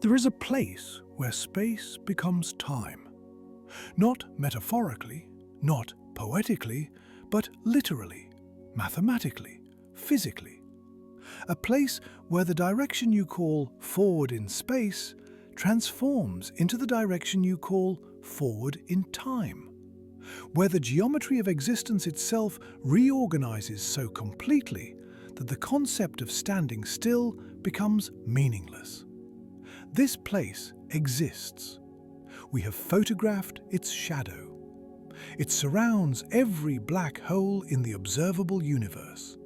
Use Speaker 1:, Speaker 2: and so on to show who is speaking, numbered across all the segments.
Speaker 1: There is a place where space becomes time. Not metaphorically, not poetically, but literally, mathematically, physically. A place where the direction you call forward in space transforms into the direction you call forward in time. Where the geometry of existence itself reorganizes so completely that the concept of standing still becomes meaningless. This place exists. We have photographed its shadow. It surrounds every black hole in the observable universe.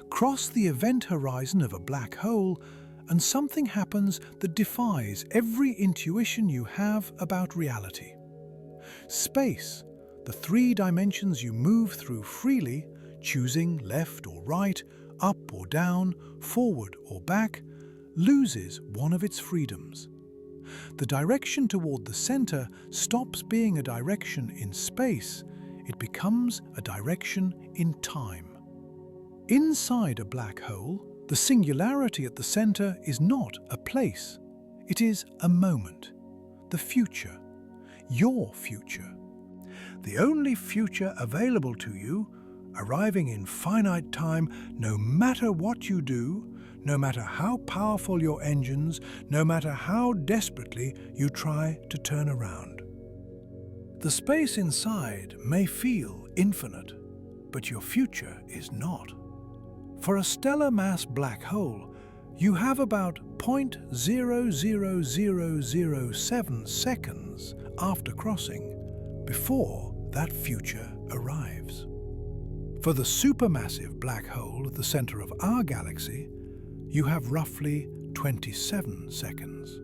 Speaker 1: Cross the event horizon of a black hole and something happens that defies every intuition you have about reality. Space, the three dimensions you move through freely, choosing left or right, up or down, forward or back, loses one of its freedoms. The direction toward the center stops being a direction in space, it becomes a direction in time. Inside a black hole, the singularity at the center is not a place, it is a moment, the future, your future. The only future available to you, arriving in finite time no matter what you do, no matter how powerful your engines, no matter how desperately you try to turn around. The space inside may feel infinite, but your future is not. For a stellar mass black hole, you have about 0.00007 seconds after crossing before that future arrives. For the supermassive black hole at the center of our galaxy, you have roughly 27 seconds.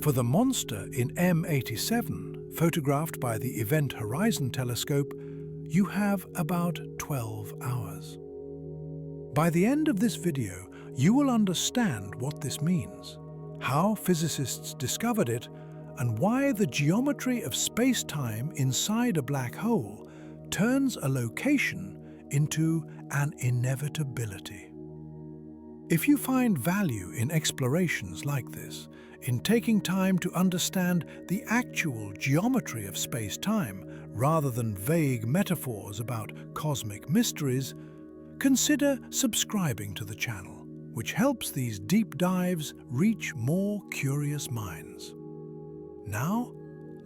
Speaker 1: For the monster in M87, photographed by the Event Horizon Telescope, you have about 12 hours. By the end of this video, you will understand what this means, how physicists discovered it, and why the geometry of space-time inside a black hole turns a location into an inevitability. If you find value in explorations like this, in taking time to understand the actual geometry of space-time rather than vague metaphors about cosmic mysteries, consider subscribing to the channel, which helps these deep dives reach more curious minds. Now,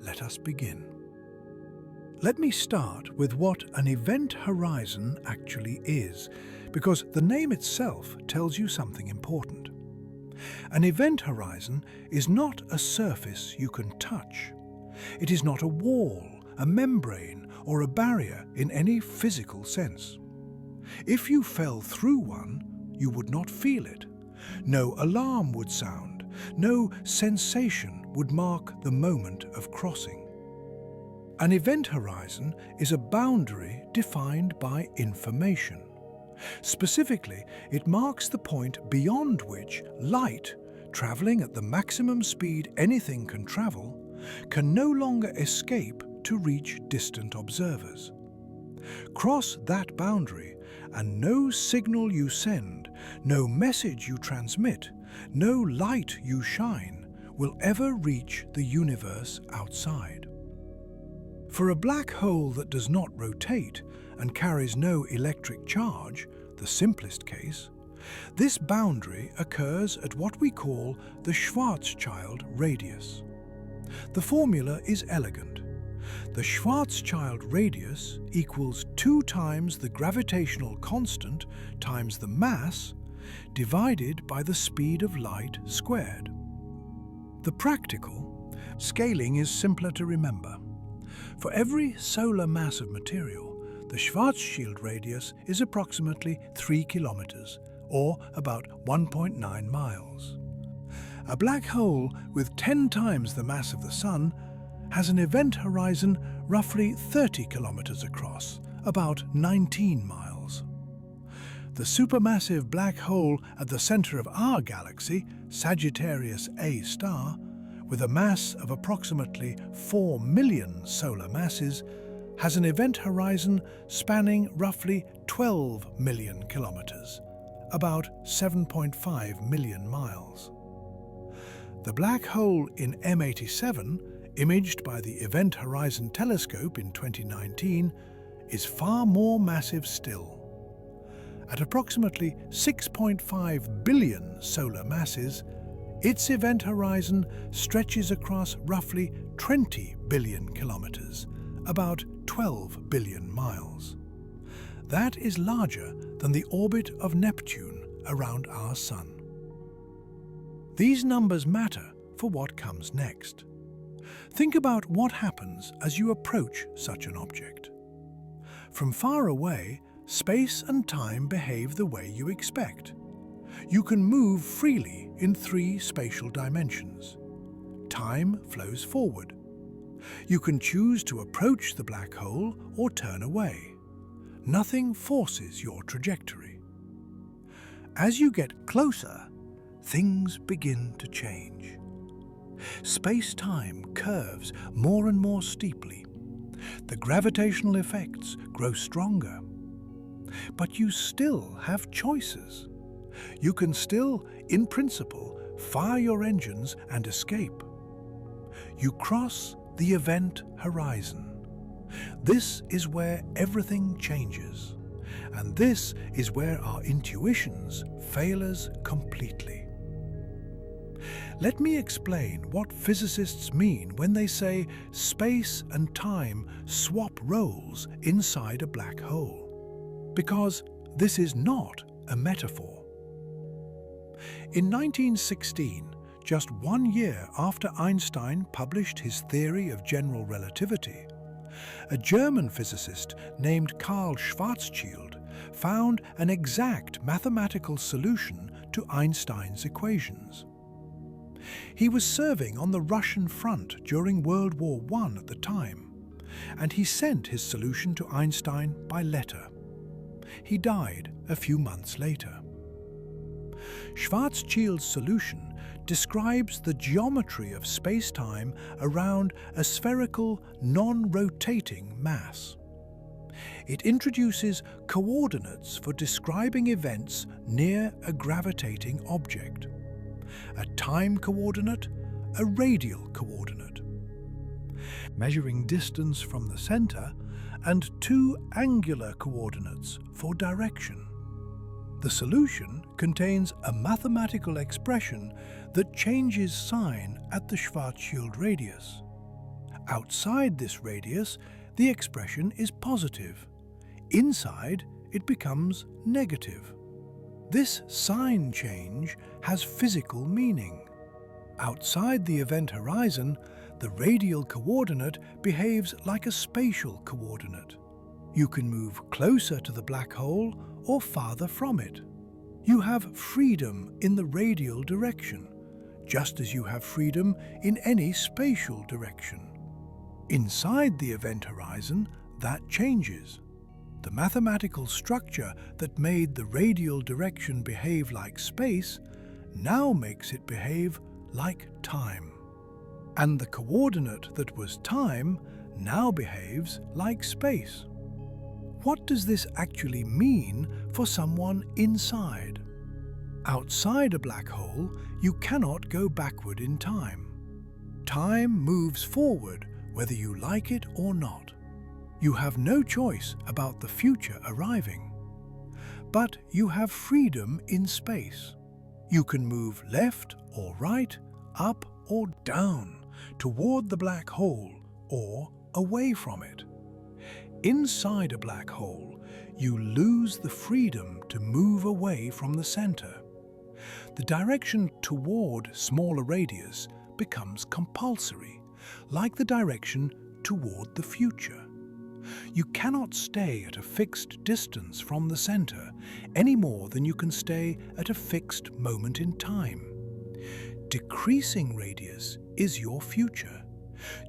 Speaker 1: let us begin. Let me start with what an event horizon actually is, because the name itself tells you something important. An event horizon is not a surface you can touch. It is not a wall, a membrane, or a barrier in any physical sense. If you fell through one, you would not feel it. No alarm would sound. No sensation would mark the moment of crossing. An event horizon is a boundary defined by information. Specifically, it marks the point beyond which light, traveling at the maximum speed anything can travel, can no longer escape to reach distant observers. Cross that boundary, and no signal you send, no message you transmit, no light you shine will ever reach the universe outside. For a black hole that does not rotate and carries no electric charge, the simplest case, this boundary occurs at what we call the Schwarzschild radius. The formula is elegant. The Schwarzschild radius equals 2 times the gravitational constant times the mass divided by the speed of light squared. The practical scaling is simpler to remember. For every solar mass of material, the Schwarzschild radius is approximately 3 kilometers, or about 1.9 miles. A black hole with 10 times the mass of the Sun has an event horizon roughly 30 kilometers across, about 19 miles. The supermassive black hole at the center of our galaxy, Sagittarius A star, with a mass of approximately 4 million solar masses, has an event horizon spanning roughly 12 million kilometers, about 7.5 million miles. The black hole in M87, imaged by the Event Horizon Telescope in 2019, is far more massive still. At approximately 6.5 billion solar masses, its event horizon stretches across roughly 20 billion kilometers, about 12 billion miles. That is larger than the orbit of Neptune around our Sun. These numbers matter for what comes next. Think about what happens as you approach such an object. From far away, space and time behave the way you expect. You can move freely in 3 spatial dimensions. Time flows forward. You can choose to approach the black hole or turn away. Nothing forces your trajectory. As you get closer, things begin to change. Space-time curves more and more steeply. The gravitational effects grow stronger. But you still have choices. You can still, in principle, fire your engines and escape. You cross the event horizon. This is where everything changes. And this is where our intuitions fail us completely. Let me explain what physicists mean when they say space and time swap roles inside a black hole. Because this is not a metaphor. In 1916, just 1 year after Einstein published his theory of general relativity, a German physicist named Carl Schwarzschild found an exact mathematical solution to Einstein's equations. He was serving on the Russian front during World War I at the time, and he sent his solution to Einstein by letter. He died a few months later. Schwarzschild's solution describes the geometry of space-time around a spherical, non-rotating mass. It introduces coordinates for describing events near a gravitating object. A time coordinate, a radial coordinate. Measuring distance from the center, and 2 angular coordinates for direction. The solution contains a mathematical expression that changes sign at the Schwarzschild radius. Outside this radius, the expression is positive. Inside, it becomes negative. This sign change has physical meaning. Outside the event horizon, the radial coordinate behaves like a spatial coordinate. You can move closer to the black hole or farther from it. You have freedom in the radial direction, just as you have freedom in any spatial direction. Inside the event horizon, that changes. The mathematical structure that made the radial direction behave like space now makes it behave like time. And the coordinate that was time now behaves like space. What does this actually mean for someone inside? Outside a black hole, you cannot go backward in time. Time moves forward whether you like it or not. You have no choice about the future arriving. But you have freedom in space. You can move left or right, up or down, toward the black hole or away from it. Inside a black hole, you lose the freedom to move away from the center. The direction toward smaller radius becomes compulsory, like the direction toward the future. You cannot stay at a fixed distance from the center any more than you can stay at a fixed moment in time. Decreasing radius is your future,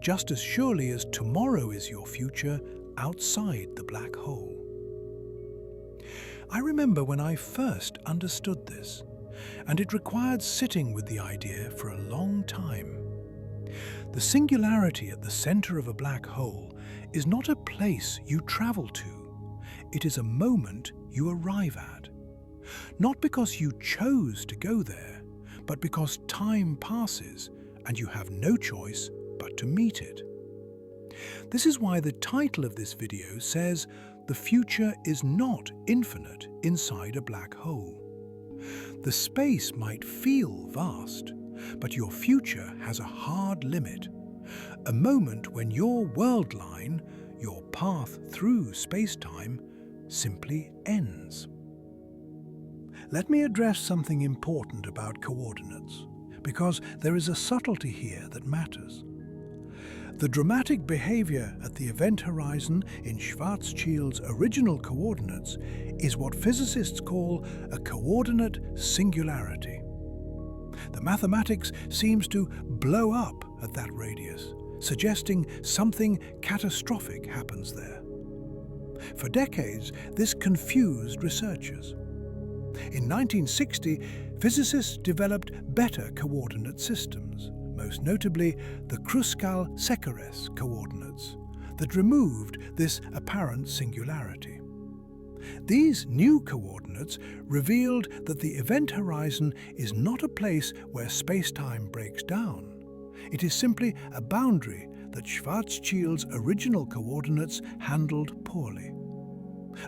Speaker 1: just as surely as tomorrow is your future outside the black hole. I remember when I first understood this, and it required sitting with the idea for a long time. The singularity at the center of a black hole is not a place you travel to. It is a moment you arrive at. Not because you chose to go there, but because time passes and you have no choice but to meet it. This is why the title of this video says the future is not infinite inside a black hole. The space might feel vast, but your future has a hard limit, a moment when your world line, your path through space-time, simply ends. Let me address something important about coordinates, because there is a subtlety here that matters. The dramatic behavior at the event horizon in Schwarzschild's original coordinates is what physicists call a coordinate singularity. The mathematics seems to blow up at that radius, suggesting something catastrophic happens there. For decades, this confused researchers. In 1960, physicists developed better coordinate systems, most notably the Kruskal-Szekeres coordinates, that removed this apparent singularity. These new coordinates revealed that the event horizon is not a place where spacetime breaks down. It is simply a boundary that Schwarzschild's original coordinates handled poorly.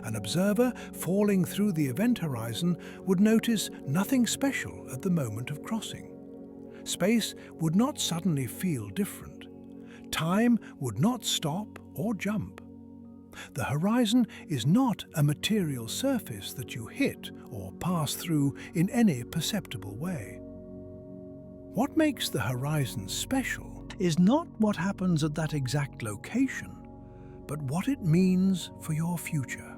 Speaker 1: An observer falling through the event horizon would notice nothing special at the moment of crossing. Space would not suddenly feel different. Time would not stop or jump. The horizon is not a material surface that you hit or pass through in any perceptible way. What makes the horizon special is not what happens at that exact location, but what it means for your future.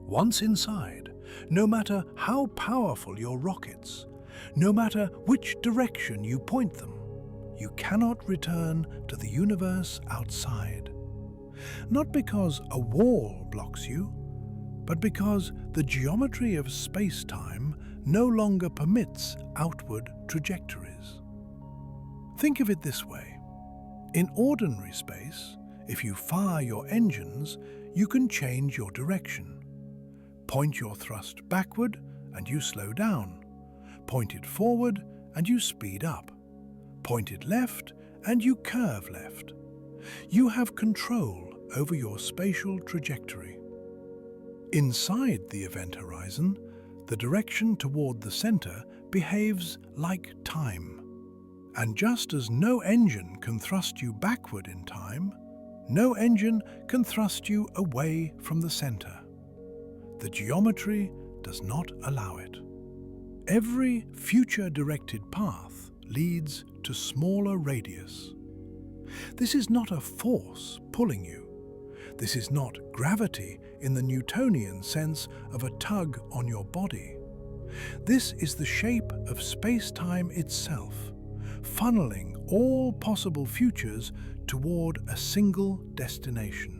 Speaker 1: Once inside, no matter how powerful your rockets, no matter which direction you point them, you cannot return to the universe outside. Not because a wall blocks you, but because the geometry of space-time no longer permits outward trajectories. Think of it this way. In ordinary space, if you fire your engines, you can change your direction. Point your thrust backward and you slow down. Point it forward and you speed up. Point it left and you curve left. You have control over your spatial trajectory. Inside the event horizon, the direction toward the center behaves like time. And just as no engine can thrust you backward in time, no engine can thrust you away from the center. The geometry does not allow it. Every future-directed path leads to smaller radius. This is not a force pulling you. This is not gravity in the Newtonian sense of a tug on your body. This is the shape of space-time itself, funneling all possible futures toward a single destination.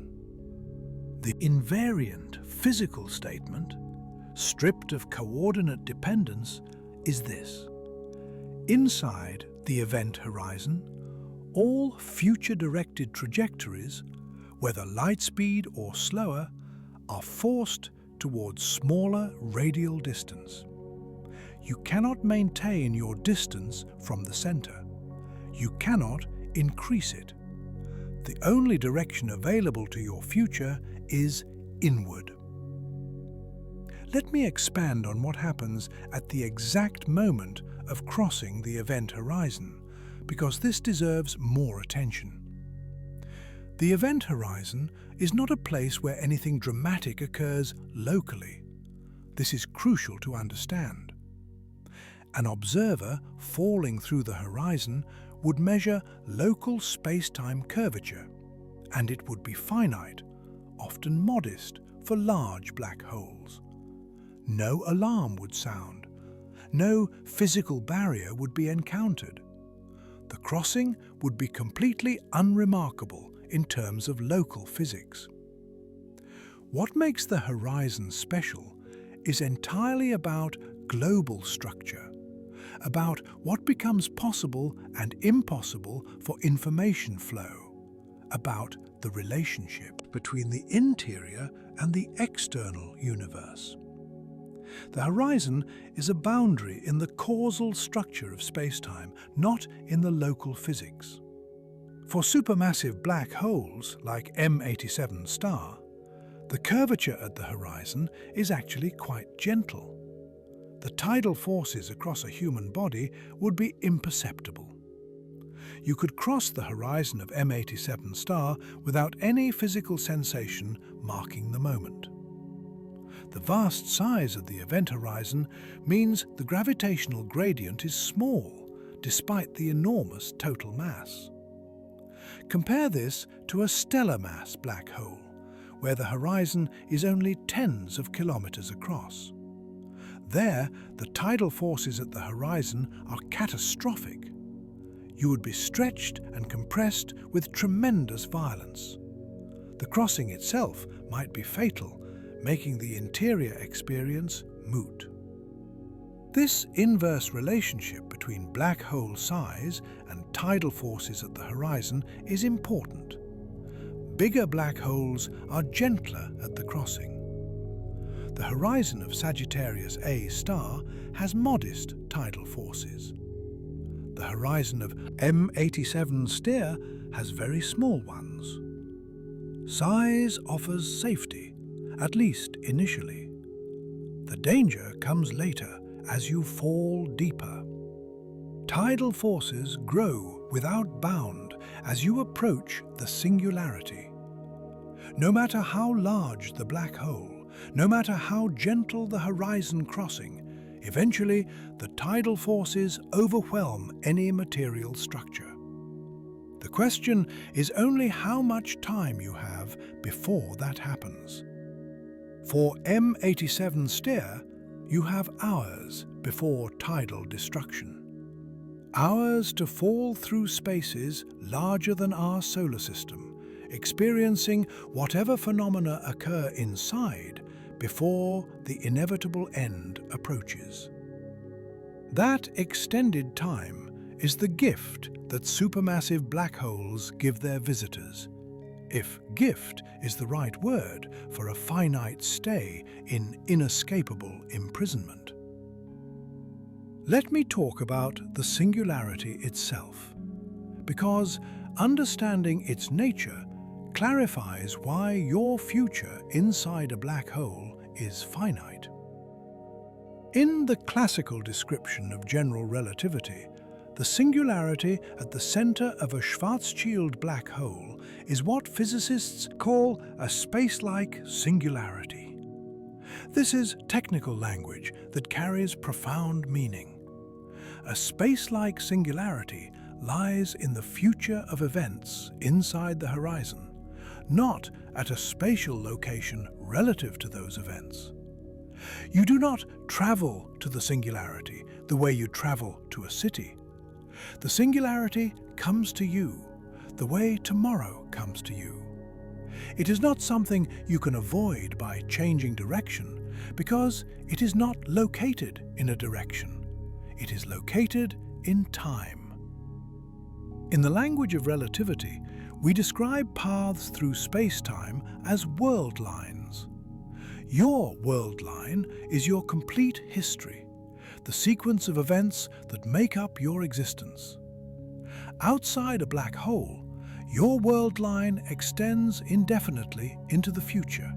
Speaker 1: The invariant physical statement, stripped of coordinate dependence, is this. Inside the event horizon, all future-directed trajectories, whether light speed or slower, are forced towards smaller radial distance. You cannot maintain your distance from the center. You cannot increase it. The only direction available to your future is inward. Let me expand on what happens at the exact moment of crossing the event horizon, because this deserves more attention. The event horizon is not a place where anything dramatic occurs locally. This is crucial to understand. An observer falling through the horizon would measure local space-time curvature, and it would be finite, often modest for large black holes. No alarm would sound. No physical barrier would be encountered. The crossing would be completely unremarkable in terms of local physics. What makes the horizon special is entirely about global structure, about what becomes possible and impossible for information flow, about the relationship between the interior and the external universe. The horizon is a boundary in the causal structure of spacetime, not in the local physics. For supermassive black holes like M87 star, the curvature at the horizon is actually quite gentle. The tidal forces across a human body would be imperceptible. You could cross the horizon of M87 star without any physical sensation marking the moment. The vast size of the event horizon means the gravitational gradient is small, despite the enormous total mass. Compare this to a stellar mass black hole, where the horizon is only tens of kilometers across. There, the tidal forces at the horizon are catastrophic. You would be stretched and compressed with tremendous violence. The crossing itself might be fatal, making the interior experience moot. This inverse relationship between black hole size and tidal forces at the horizon is important. Bigger black holes are gentler at the crossing. The horizon of Sagittarius A star has modest tidal forces. The horizon of M87 Steer has very small ones. Size offers safety, at least initially. The danger comes later as you fall deeper. Tidal forces grow without bound as you approach the singularity. No matter how large the black hole, no matter how gentle the horizon crossing, eventually the tidal forces overwhelm any material structure. The question is only how much time you have before that happens. For M87 Steer, you have hours before tidal destruction. Hours to fall through spaces larger than our solar system, experiencing whatever phenomena occur inside before the inevitable end approaches. That extended time is the gift that supermassive black holes give their visitors, if gift is the right word for a finite stay in inescapable imprisonment. Let me talk about the singularity itself, because understanding its nature clarifies why your future inside a black hole is finite. In the classical description of general relativity, the singularity at the center of a Schwarzschild black hole is what physicists call a spacelike singularity. This is technical language that carries profound meaning. A spacelike singularity lies in the future of events inside the horizon, not at a spatial location relative to those events. You do not travel to the singularity the way you travel to a city. The singularity comes to you the way tomorrow comes to you. It is not something you can avoid by changing direction, because it is not located in a direction. It is located in time. In the language of relativity, we describe paths through space-time as world lines. Your world line is your complete history, the sequence of events that make up your existence. Outside a black hole, your world line extends indefinitely into the future,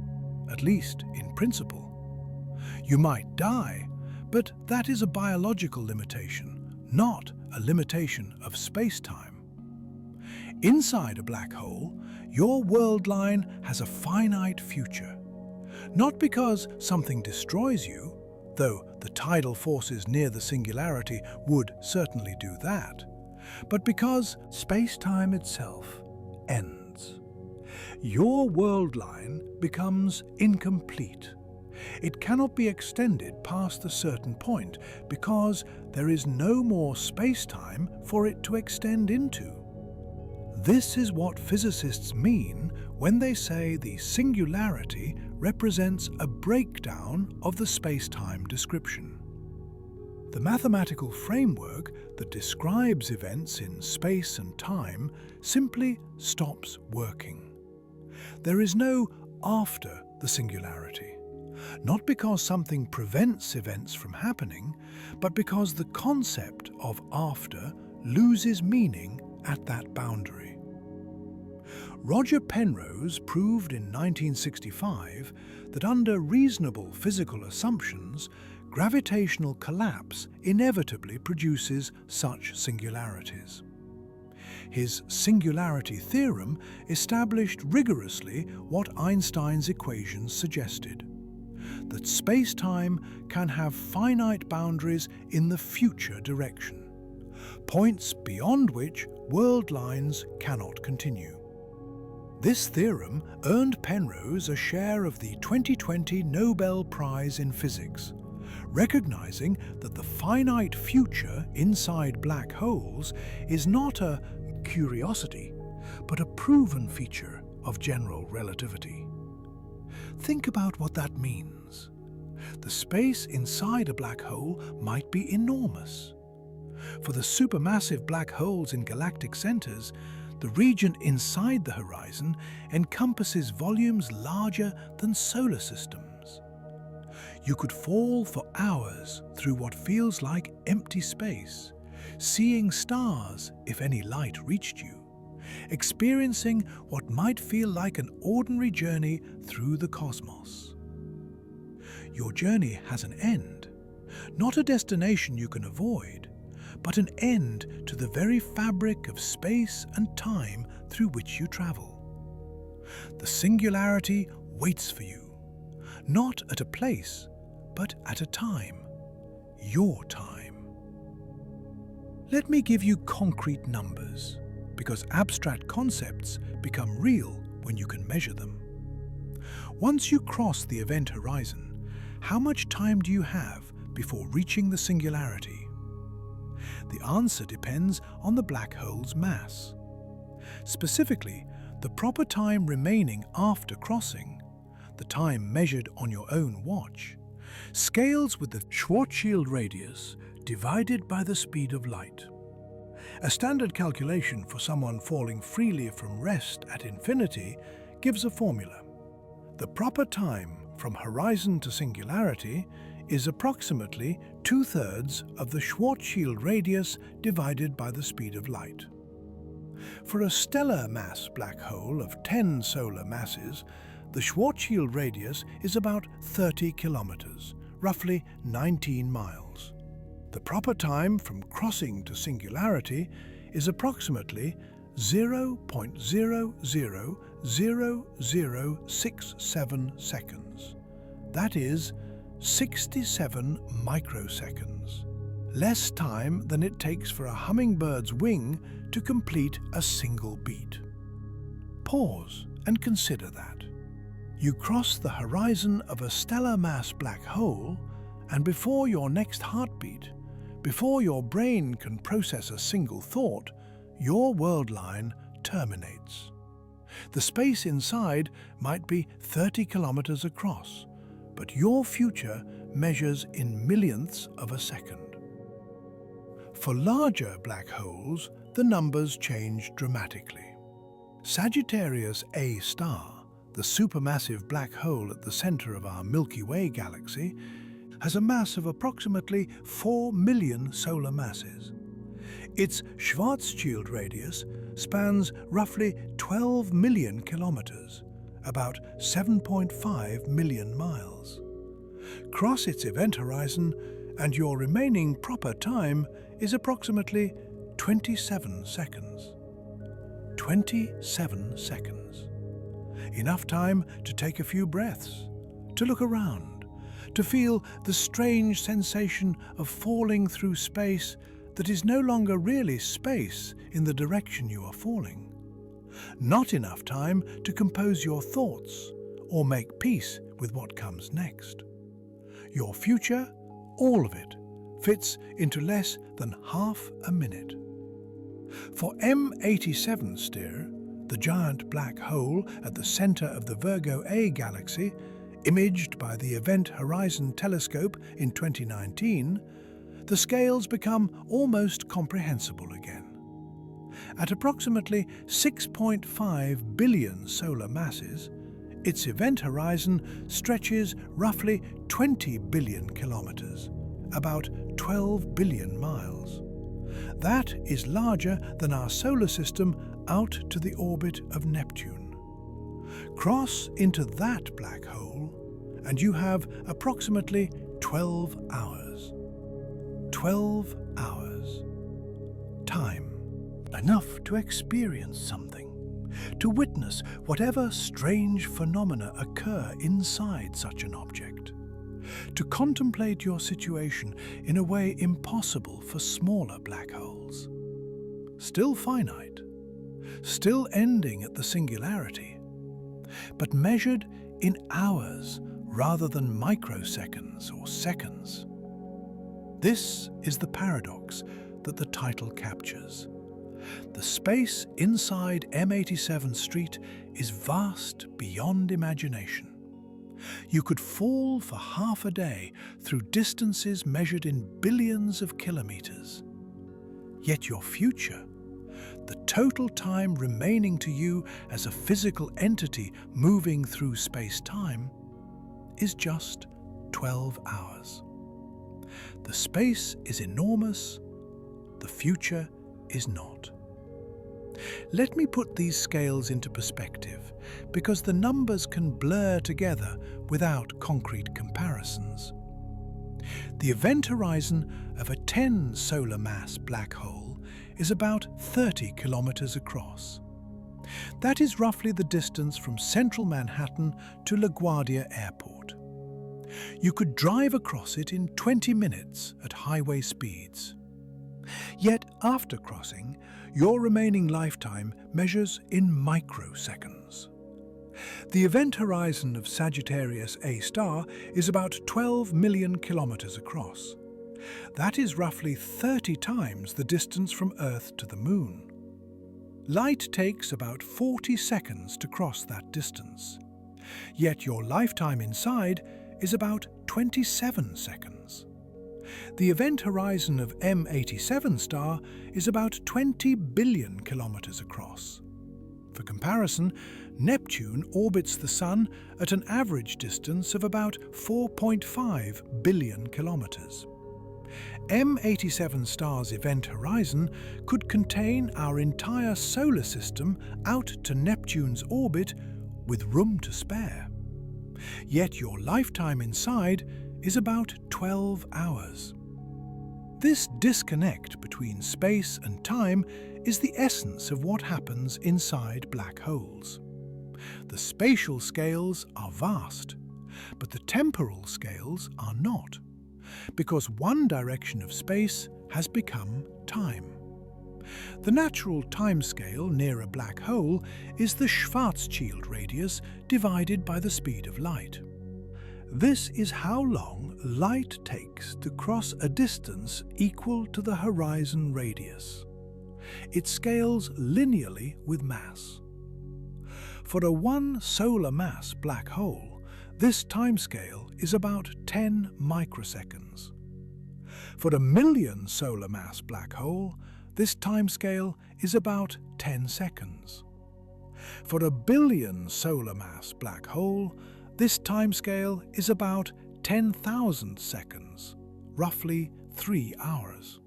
Speaker 1: at least in principle. You might die, but that is a biological limitation, not a limitation of space-time. Inside a black hole, your world line has a finite future. Not because something destroys you, though the tidal forces near the singularity would certainly do that, but because space-time itself ends. Your world line becomes incomplete. It cannot be extended past a certain point because there is no more space-time for it to extend into. This is what physicists mean when they say the singularity represents a breakdown of the space-time description. The mathematical framework that describes events in space and time simply stops working. There is no after the singularity. Not because something prevents events from happening, but because the concept of after loses meaning at that boundary. Roger Penrose proved in 1965 that under reasonable physical assumptions, gravitational collapse inevitably produces such singularities. His singularity theorem established rigorously what Einstein's equations suggested: that space-time can have finite boundaries in the future direction, points beyond which world lines cannot continue. This theorem earned Penrose a share of the 2020 Nobel Prize in Physics, recognizing that the finite future inside black holes is not a curiosity, but a proven feature of general relativity. Think about what that means. The space inside a black hole might be enormous. For the supermassive black holes in galactic centers, the region inside the horizon encompasses volumes larger than solar systems. You could fall for hours through what feels like empty space, seeing stars if any light reached you, experiencing what might feel like an ordinary journey through the cosmos. Your journey has an end, not a destination you can avoid, but an end to the very fabric of space and time through which you travel. The singularity waits for you, not at a place, but at a time, your time. Let me give you concrete numbers, because abstract concepts become real when you can measure them. Once you cross the event horizon, how much time do you have before reaching the singularity? The answer depends on the black hole's mass. Specifically, the proper time remaining after crossing, the time measured on your own watch, scales with the Schwarzschild radius divided by the speed of light. A standard calculation for someone falling freely from rest at infinity gives a formula. The proper time from horizon to singularity is approximately 2/3 of the Schwarzschild radius divided by the speed of light. For a stellar mass black hole of 10 solar masses, the Schwarzschild radius is about 30 kilometers, roughly 19 miles. The proper time from crossing to singularity is approximately 0.000067 seconds. That is 67 microseconds. Less time than it takes for a hummingbird's wing to complete a single beat. Pause and consider that. You cross the horizon of a stellar mass black hole, and before your next heartbeat, before your brain can process a single thought, your world line terminates. The space inside might be 30 kilometers across, but your future measures in millionths of a second. For larger black holes, the numbers change dramatically. Sagittarius A star, the supermassive black hole at the center of our Milky Way galaxy, has a mass of approximately 4 million solar masses. Its Schwarzschild radius spans roughly 12 million kilometers, about 7.5 million miles. Cross its event horizon, and your remaining proper time is approximately 27 seconds. 27 seconds. Enough time to take a few breaths, to look around, to feel the strange sensation of falling through space that is no longer really space in the direction you are falling. Not enough time to compose your thoughts or make peace with what comes next. Your future, all of it, fits into less than half a minute. For M87 Stir, the giant black hole at the center of the Virgo A galaxy, imaged by the Event Horizon Telescope in 2019, the scales become almost comprehensible again. At approximately 6.5 billion solar masses, Its event horizon stretches roughly 20 billion kilometers, about 12 billion miles. That is larger than our solar system out to the orbit of Neptune. Cross into that black hole, and you have approximately 12 hours. 12 hours. Time. Enough to experience something, to witness whatever strange phenomena occur inside such an object, to contemplate your situation in a way impossible for smaller black holes. Still finite, still ending at the singularity, but measured in hours rather than microseconds or seconds. This is the paradox that the title captures. The space inside M87 Street is vast beyond imagination. You could fall for half a day through distances measured in billions of kilometers. Yet your future, the total time remaining to you as a physical entity moving through space-time, is just 12 hours. The space is enormous, the future is not. Let me put these scales into perspective, because the numbers can blur together without concrete comparisons. The event horizon of a 10 solar mass black hole is about 30 kilometers across. That is roughly the distance from central Manhattan to LaGuardia Airport. You could drive across it in 20 minutes at highway speeds. Yet after crossing, your remaining lifetime measures in microseconds. The event horizon of Sagittarius A star is about 12 million kilometers across. That is roughly 30 times the distance from Earth to the Moon. Light takes about 40 seconds to cross that distance. Yet your lifetime inside is about 27 seconds. The event horizon of M87 star is about 20 billion kilometers across. For comparison, Neptune orbits the Sun at an average distance of about 4.5 billion kilometers. M87 star's event horizon could contain our entire solar system out to Neptune's orbit with room to spare. Yet your lifetime inside is about 12 hours. This disconnect between space and time is the essence of what happens inside black holes. The spatial scales are vast, but the temporal scales are not, because one direction of space has become time. The natural timescale near a black hole is the Schwarzschild radius divided by the speed of light. This is how long light takes to cross a distance equal to the horizon radius. It scales linearly with mass. For a 1 solar mass black hole, this timescale is about 10 microseconds. For a 1,000,000 solar mass black hole, this timescale is about 10 seconds. For a 1,000,000,000 solar mass black hole, this timescale is about 10,000 seconds, roughly 3 hours.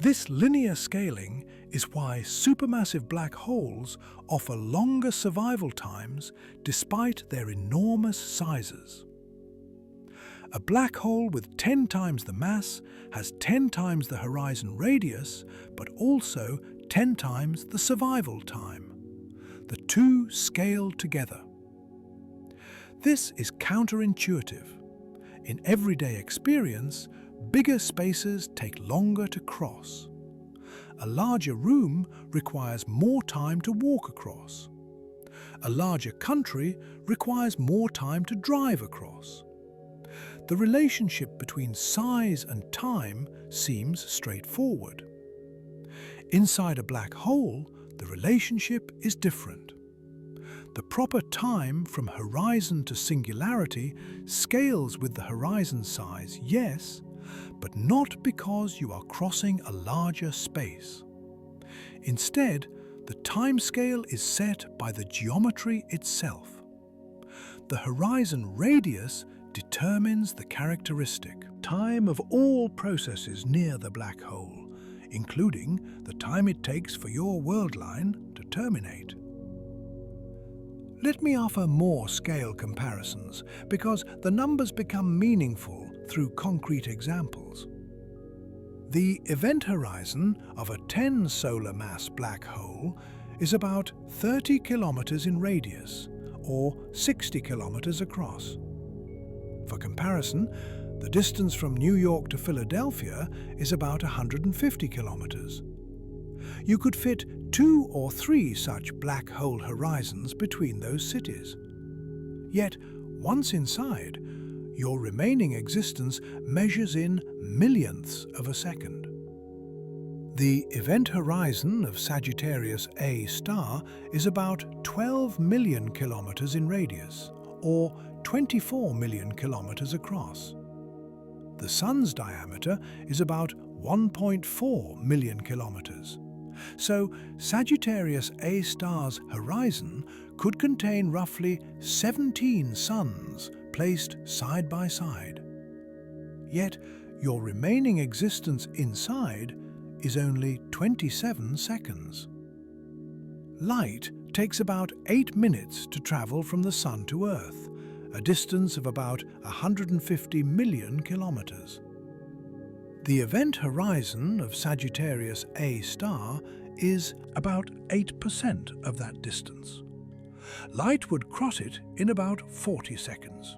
Speaker 1: This linear scaling is why supermassive black holes offer longer survival times despite their enormous sizes. A black hole with 10 times the mass has 10 times the horizon radius, but also 10 times the survival time. The two scale together. This is counterintuitive. In everyday experience, bigger spaces take longer to cross. A larger room requires more time to walk across. A larger country requires more time to drive across. The relationship between size and time seems straightforward. Inside a black hole, the relationship is different. The proper time from horizon to singularity scales with the horizon size, yes, but not because you are crossing a larger space. Instead, The timescale is set by the geometry itself. The horizon radius determines the characteristic time of all processes near the black hole, including the time it takes for your world line to terminate. Let me offer more scale comparisons because the numbers become meaningful through concrete examples. The event horizon of a 10 solar mass black hole is about 30 kilometers in radius, or 60 kilometers across. For comparison, the distance from New York to Philadelphia is about 150 kilometers. You could fit 2 or 3 such black hole horizons between those cities. Yet, once inside, your remaining existence measures in millionths of a second. The event horizon of Sagittarius A star is about 12 million kilometers in radius, or 24 million kilometers across. The Sun's diameter is about 1.4 million kilometers. So, Sagittarius A star's horizon could contain roughly 17 suns placed side by side. Yet, your remaining existence inside is only 27 seconds. Light takes about 8 minutes to travel from the Sun to Earth, a distance of about 150 million kilometers. The event horizon of Sagittarius A star is about 8% of that distance. Light would cross it in about 40 seconds.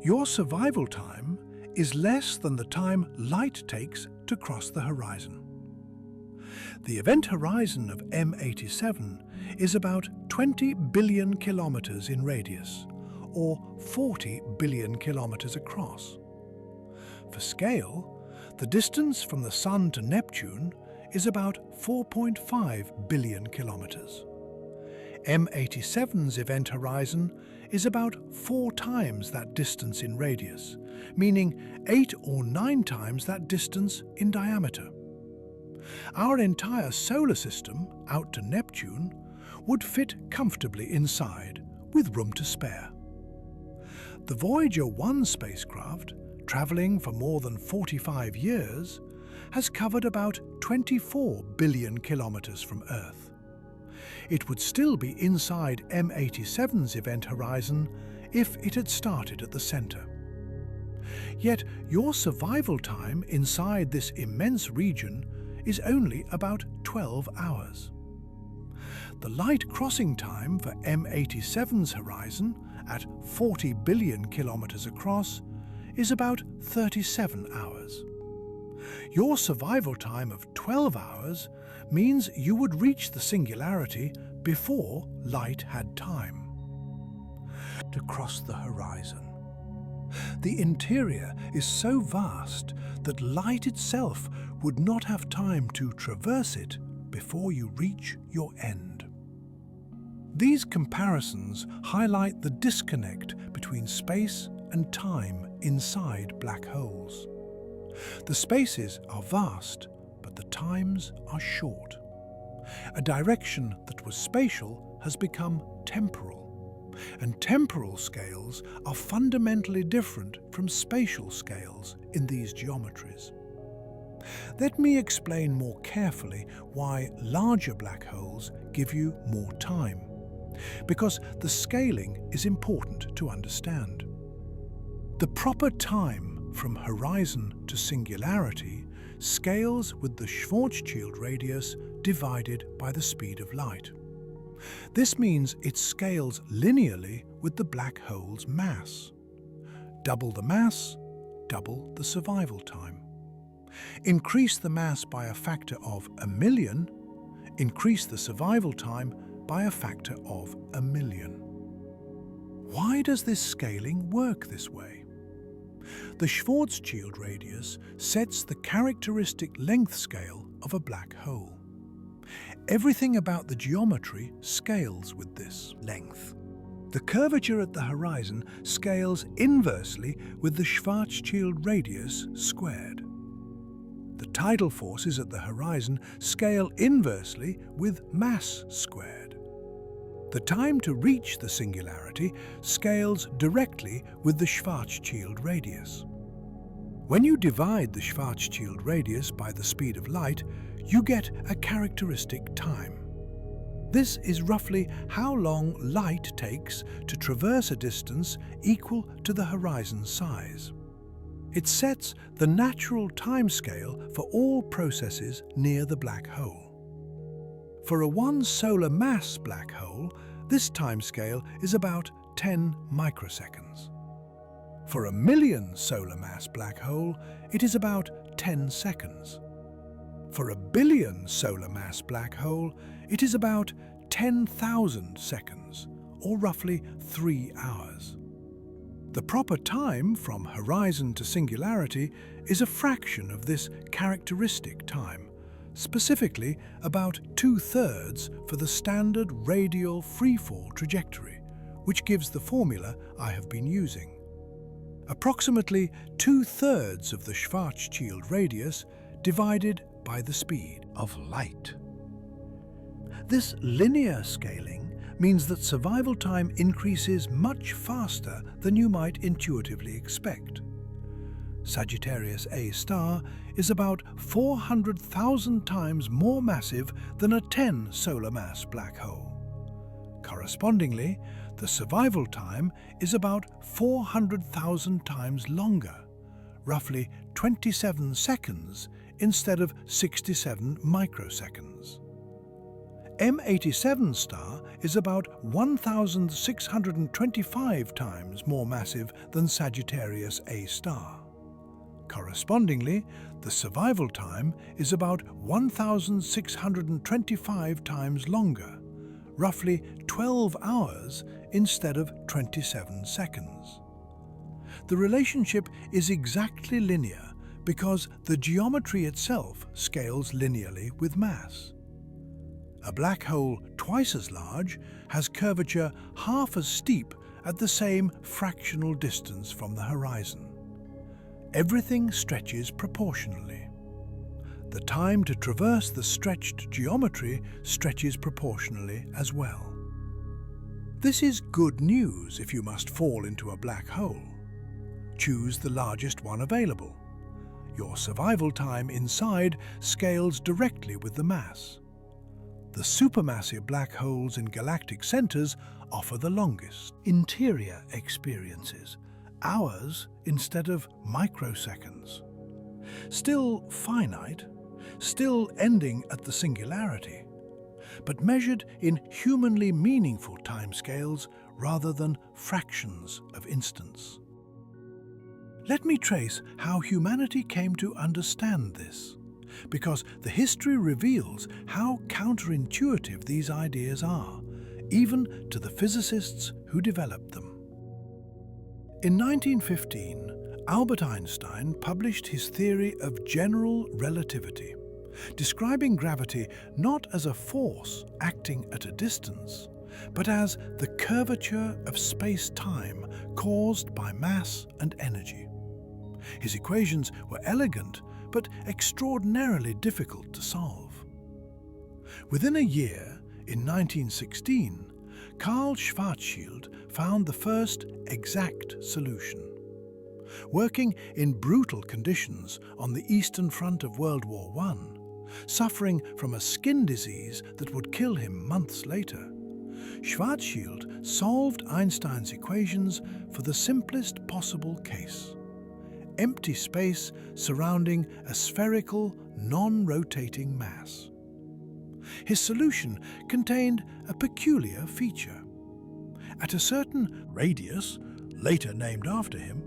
Speaker 1: Your survival time is less than the time light takes to cross the horizon. The event horizon of M87 is about 20 billion kilometers in radius, or 40 billion kilometers across. For scale, the distance from the Sun to Neptune is about 4.5 billion kilometers. M87's event horizon is about 4 times that distance in radius, meaning 8 or 9 times that distance in diameter. Our entire solar system, out to Neptune, would fit comfortably inside, with room to spare. The Voyager 1 spacecraft, traveling for more than 45 years, has covered about 24 billion kilometers from Earth. It would still be inside M87's event horizon if it had started at the center. Yet your survival time inside this immense region is only about 12 hours. The light crossing time for M87's horizon, at 40 billion kilometers across, is about 37 hours. Your survival time of 12 hours means you would reach the singularity before light had time to cross the horizon. The interior is so vast that light itself would not have time to traverse it before you reach your end. These comparisons highlight the disconnect between space and time inside black holes. The spaces are vast, but the times are short. A direction that was spatial has become temporal, and temporal scales are fundamentally different from spatial scales in these geometries. Let me explain more carefully why larger black holes give you more time, because the scaling is important to understand. The proper time from horizon to singularity scales with the Schwarzschild radius divided by the speed of light. This means it scales linearly with the black hole's mass. Double the mass, double the survival time. Increase the mass by a factor of 1,000,000, increase the survival time by a factor of 1,000,000. Why does this scaling work this way? The Schwarzschild radius sets the characteristic length scale of a black hole. Everything about the geometry scales with this length. The curvature at the horizon scales inversely with the Schwarzschild radius squared. The tidal forces at the horizon scale inversely with mass squared. The time to reach the singularity scales directly with the Schwarzschild radius. When you divide the Schwarzschild radius by the speed of light, you get a characteristic time. This is roughly how long light takes to traverse a distance equal to the horizon's size. It sets the natural timescale for all processes near the black hole. For a 1 solar mass black hole, this timescale is about 10 microseconds. For a 1,000,000 solar mass black hole, it is about 10 seconds. For a 1,000,000,000 solar mass black hole, it is about 10,000 seconds, or roughly 3 hours. The proper time from horizon to singularity is a fraction of this characteristic time, specifically about 2/3 for the standard radial freefall trajectory, which gives the formula I have been using. Approximately 2/3 of the Schwarzschild radius divided by the speed of light. This linear scaling means that survival time increases much faster than you might intuitively expect. Sagittarius A* is about 400,000 times more massive than a 10 solar mass black hole. Correspondingly, the survival time is about 400,000 times longer, roughly 27 seconds instead of 67 microseconds. M87* is about 1,625 times more massive than Sagittarius A*. Correspondingly, the survival time is about 1,625 times longer, roughly 12 hours instead of 27 seconds. The relationship is exactly linear because the geometry itself scales linearly with mass. A black hole twice as large has curvature half as steep at the same fractional distance from the horizon. Everything stretches proportionally. The time to traverse the stretched geometry stretches proportionally as well. This is good news if you must fall into a black hole. Choose the largest one available. Your survival time inside scales directly with the mass. The supermassive black holes in galactic centers offer the longest interior experiences, hours instead of microseconds. Still finite, still ending at the singularity, but measured in humanly meaningful timescales rather than fractions of instants. Let me trace how humanity came to understand this, because the history reveals how counterintuitive these ideas are, even to the physicists who developed them. In 1915, Albert Einstein published his theory of General Relativity, describing gravity not as a force acting at a distance, but as the curvature of space-time caused by mass and energy. His equations were elegant, but extraordinarily difficult to solve. Within a year, in 1916, Carl Schwarzschild found the first exact solution. Working in brutal conditions on the Eastern Front of World War I, suffering from a skin disease that would kill him months later, Schwarzschild solved Einstein's equations for the simplest possible case: empty space surrounding a spherical, non-rotating mass. His solution contained a peculiar feature. At a certain radius, later named after him,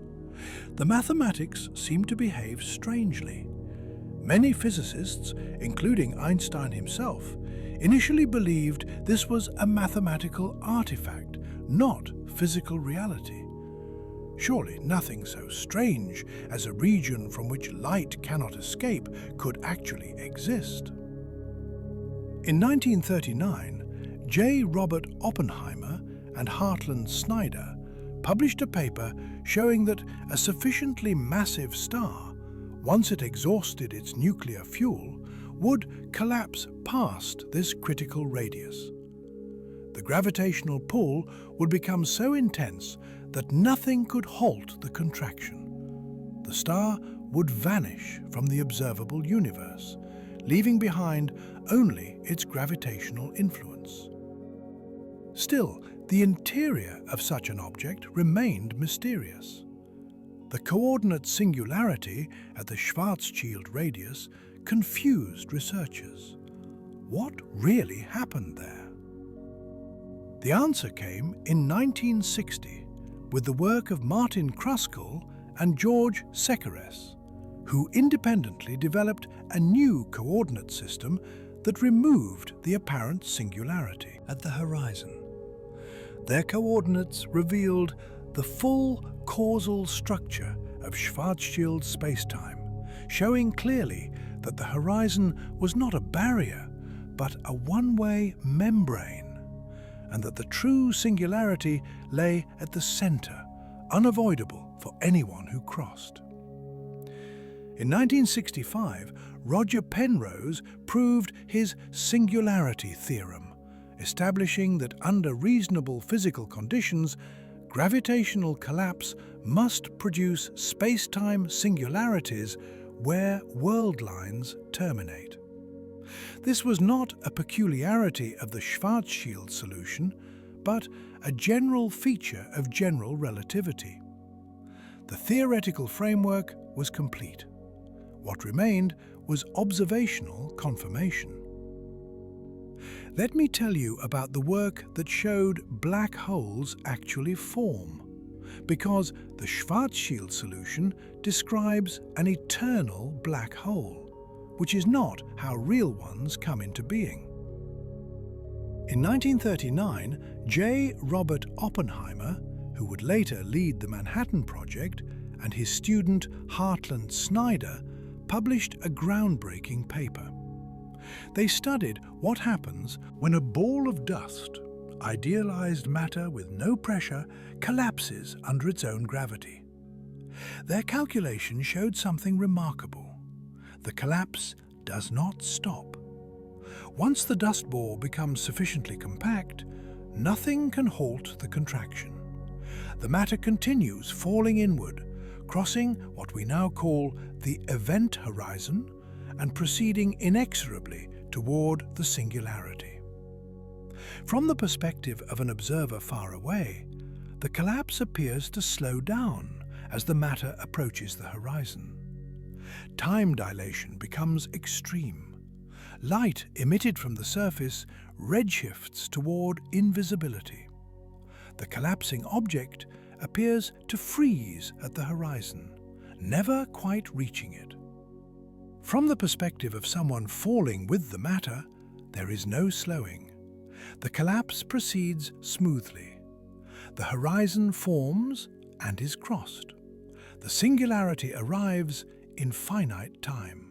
Speaker 1: the mathematics seemed to behave strangely. Many physicists, including Einstein himself, initially believed this was a mathematical artifact, not physical reality. Surely nothing so strange as a region from which light cannot escape could actually exist. In 1939, J. Robert Oppenheimer and Hartland Snyder published a paper showing that a sufficiently massive star, once it exhausted its nuclear fuel, would collapse past this critical radius. The gravitational pull would become so intense that nothing could halt the contraction. The star would vanish from the observable universe, leaving behind only its gravitational influence. Still, the interior of such an object remained mysterious. The coordinate singularity at the Schwarzschild radius confused researchers. What really happened there? The answer came in 1960 with the work of Martin Kruskal and George Sekeres, who independently developed a new coordinate system that removed the apparent singularity at the horizon. Their coordinates revealed the full causal structure of Schwarzschild spacetime, showing clearly that the horizon was not a barrier, but a one-way membrane, and that the true singularity lay at the center, unavoidable for anyone who crossed. In 1965, Roger Penrose proved his singularity theorem, establishing that under reasonable physical conditions, gravitational collapse must produce space-time singularities where world lines terminate. This was not a peculiarity of the Schwarzschild solution, but a general feature of general relativity. The theoretical framework was complete. What remained was observational confirmation. Let me tell you about the work that showed black holes actually form, because the Schwarzschild solution describes an eternal black hole, which is not how real ones come into being. In 1939, J. Robert Oppenheimer, who would later lead the Manhattan Project, and his student Hartland Snyder published a groundbreaking paper. They studied what happens when a ball of dust, idealized matter with no pressure, collapses under its own gravity. Their calculation showed something remarkable. The collapse does not stop. Once the dust ball becomes sufficiently compact, nothing can halt the contraction. The matter continues falling inward, crossing what we now call the event horizon and proceeding inexorably toward the singularity. From the perspective of an observer far away, the collapse appears to slow down as the matter approaches the horizon. Time dilation becomes extreme. Light emitted from the surface redshifts toward invisibility. The collapsing object appears to freeze at the horizon, never quite reaching it. From the perspective of someone falling with the matter, there is no slowing. The collapse proceeds smoothly. The horizon forms and is crossed. The singularity arrives in finite time.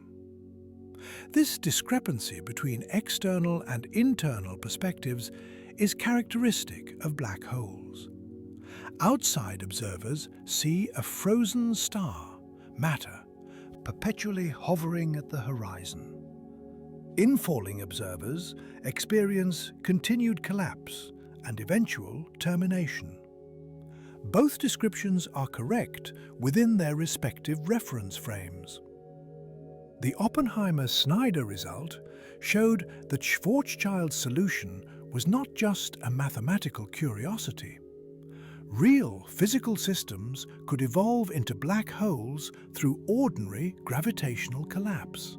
Speaker 1: This discrepancy between external and internal perspectives is characteristic of black holes. Outside observers see a frozen star, matter, perpetually hovering at the horizon. Infalling observers experience continued collapse and eventual termination. Both descriptions are correct within their respective reference frames. The Oppenheimer-Snyder result showed that Schwarzschild's solution was not just a mathematical curiosity. Real physical systems could evolve into black holes through ordinary gravitational collapse.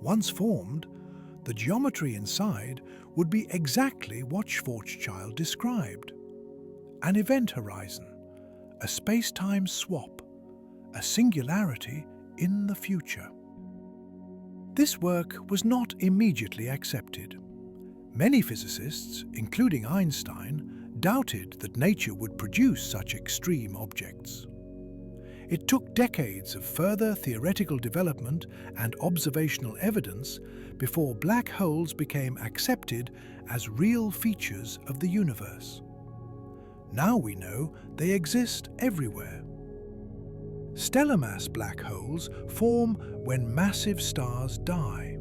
Speaker 1: Once formed, the geometry inside would be exactly what Schwarzschild described: an event horizon, a space-time swap, a singularity in the future. This work was not immediately accepted. Many physicists, including Einstein, doubted that nature would produce such extreme objects. It took decades of further theoretical development and observational evidence before black holes became accepted as real features of the universe. Now we know they exist everywhere. Stellar mass black holes form when massive stars die.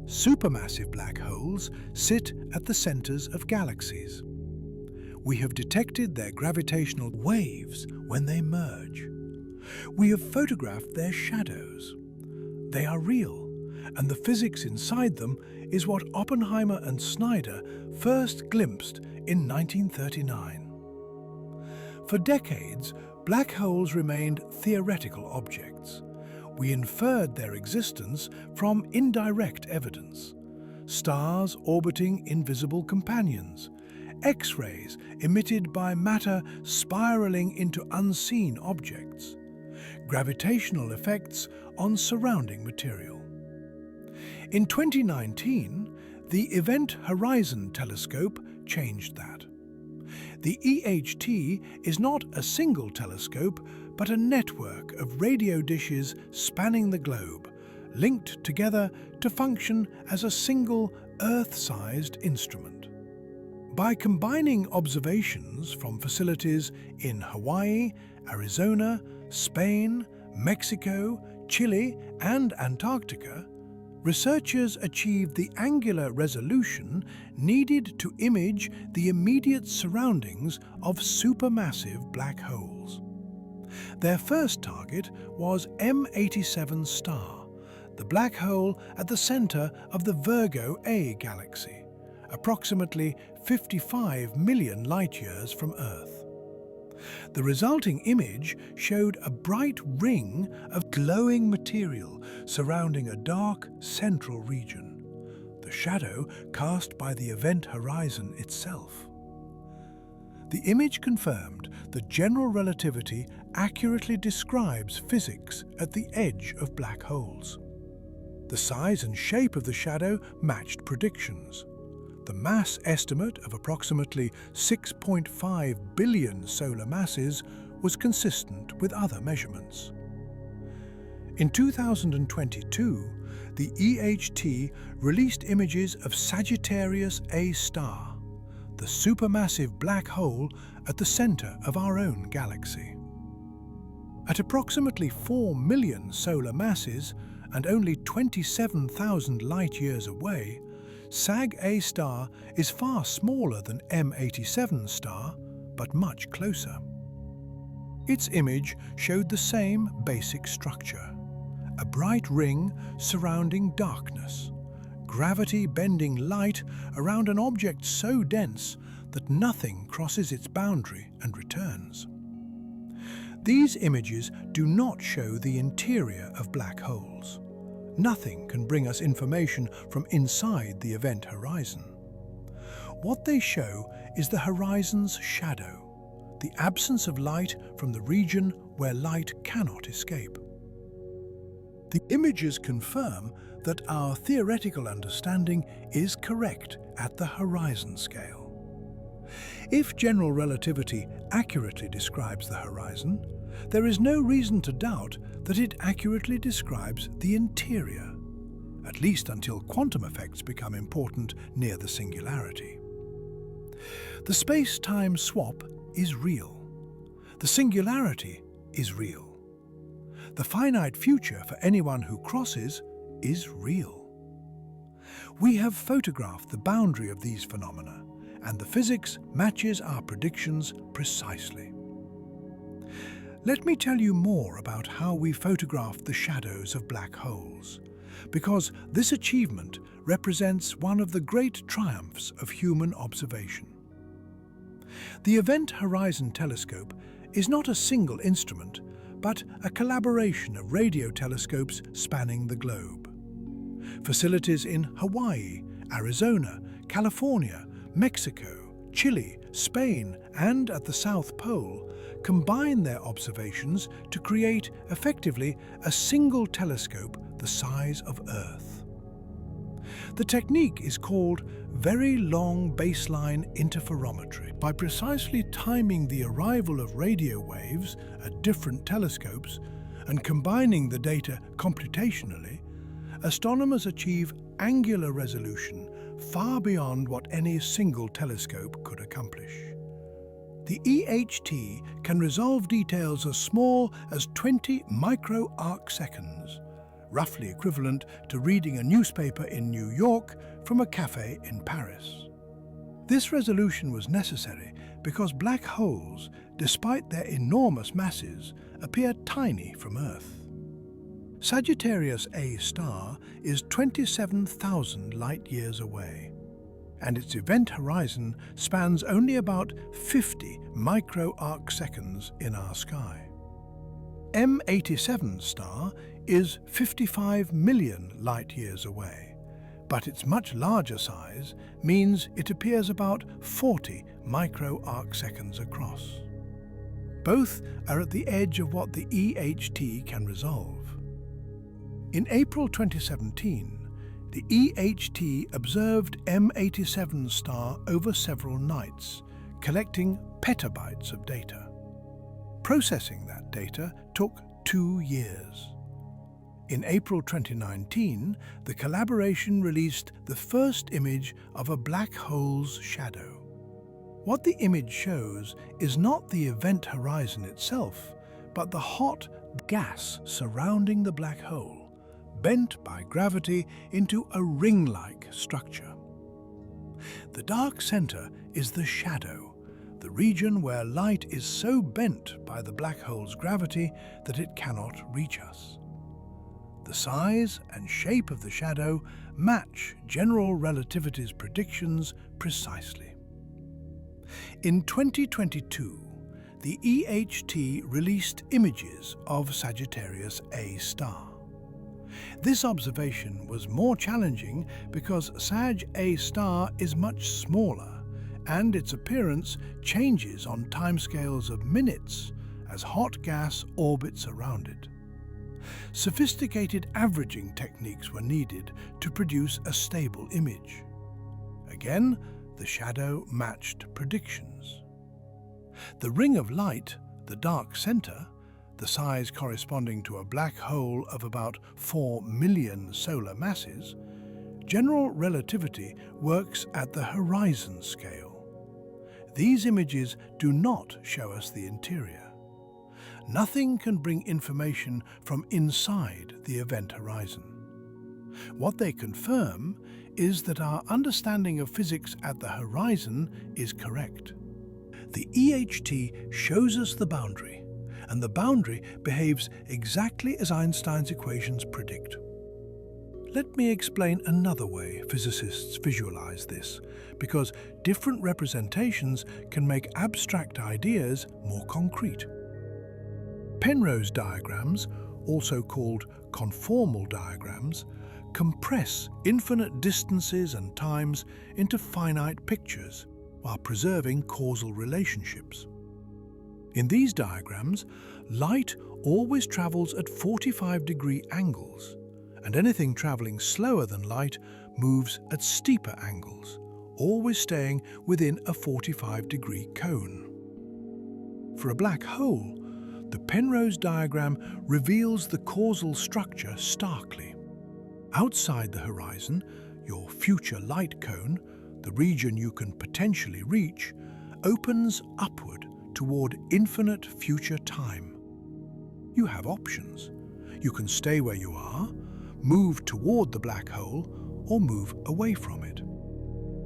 Speaker 1: Supermassive black holes sit at the centers of galaxies. We have detected their gravitational waves when they merge. We have photographed their shadows. They are real, and the physics inside them is what Oppenheimer and Snyder first glimpsed in 1939. For decades, black holes remained theoretical objects. We inferred their existence from indirect evidence. Stars orbiting invisible companions, X-rays emitted by matter spiraling into unseen objects, gravitational effects on surrounding material. In 2019, the Event Horizon Telescope changed that. The EHT is not a single telescope, but a network of radio dishes spanning the globe, linked together to function as a single Earth-sized instrument. By combining observations from facilities in Hawaii, Arizona, Spain, Mexico, Chile, and Antarctica, researchers achieved the angular resolution needed to image the immediate surroundings of supermassive black holes. Their first target was M87 star, the black hole at the center of the Virgo A galaxy, approximately 55 million light-years from Earth. The resulting image showed a bright ring of glowing material surrounding a dark central region, the shadow cast by the event horizon itself. The image confirmed that general relativity accurately describes physics at the edge of black holes. The size and shape of the shadow matched predictions. The mass estimate of approximately 6.5 billion solar masses was consistent with other measurements. In 2022, the EHT released images of Sagittarius A star, the supermassive black hole at the center of our own galaxy. At approximately 4 million solar masses and only 27,000 light-years away, SAG A star is far smaller than M87 star, but much closer. Its image showed the same basic structure: a bright ring surrounding darkness, gravity bending light around an object so dense that nothing crosses its boundary and returns. These images do not show the interior of black holes. Nothing can bring us information from inside the event horizon. What they show is the horizon's shadow, the absence of light from the region where light cannot escape. The images confirm that our theoretical understanding is correct at the horizon scale. If general relativity accurately describes the horizon, there is no reason to doubt that it accurately describes the interior, at least until quantum effects become important near the singularity. The space-time swap is real. The singularity is real. The finite future for anyone who crosses is real. We have photographed the boundary of these phenomena, and the physics matches our predictions precisely. Let me tell you more about how we photographed the shadows of black holes, because this achievement represents one of the great triumphs of human observation. The Event Horizon Telescope is not a single instrument, but a collaboration of radio telescopes spanning the globe. Facilities in Hawaii, Arizona, California, Mexico, Chile, Spain, and at the South Pole combine their observations to create, effectively, a single telescope the size of Earth. The technique is called Very Long Baseline Interferometry. By precisely timing the arrival of radio waves at different telescopes and combining the data computationally, astronomers achieve angular resolution far beyond what any single telescope could accomplish. The EHT can resolve details as small as 20 micro-arc-seconds, roughly equivalent to reading a newspaper in New York from a cafe in Paris. This resolution was necessary because black holes, despite their enormous masses, appear tiny from Earth. Sagittarius A star is 27,000 light-years away, and its event horizon spans only about 50 micro-arc-seconds in our sky. M87 star is 55 million light-years away, but its much larger size means it appears about 40 micro-arc-seconds across. Both are at the edge of what the EHT can resolve. In April 2017, the EHT observed M87 star over several nights, collecting petabytes of data. Processing that data took 2 years. In April 2019, the collaboration released the first image of a black hole's shadow. What the image shows is not the event horizon itself, but the hot gas surrounding the black hole, bent by gravity into a ring-like structure. The dark center is the shadow, the region where light is so bent by the black hole's gravity that it cannot reach us. The size and shape of the shadow match General Relativity's predictions precisely. In 2022, the EHT released images of Sagittarius A star. This observation was more challenging because Sag A star is much smaller, and its appearance changes on timescales of minutes as hot gas orbits around it. Sophisticated averaging techniques were needed to produce a stable image. Again, the shadow matched predictions. The ring of light, the dark center, the size corresponding to a black hole of about 4 million solar masses, General Relativity works at the horizon scale. These images do not show us the interior. Nothing can bring information from inside the event horizon. What they confirm is that our understanding of physics at the horizon is correct. The EHT shows us the boundary, and the boundary behaves exactly as Einstein's equations predict. Let me explain another way physicists visualize this, because different representations can make abstract ideas more concrete. Penrose diagrams, also called conformal diagrams, compress infinite distances and times into finite pictures while preserving causal relationships. In these diagrams, light always travels at 45-degree angles, and anything traveling slower than light moves at steeper angles, always staying within a 45-degree cone. For a black hole, the Penrose diagram reveals the causal structure starkly. Outside the horizon, your future light cone, the region you can potentially reach, opens upward toward infinite future time. You have options. You can stay where you are, move toward the black hole, or move away from it.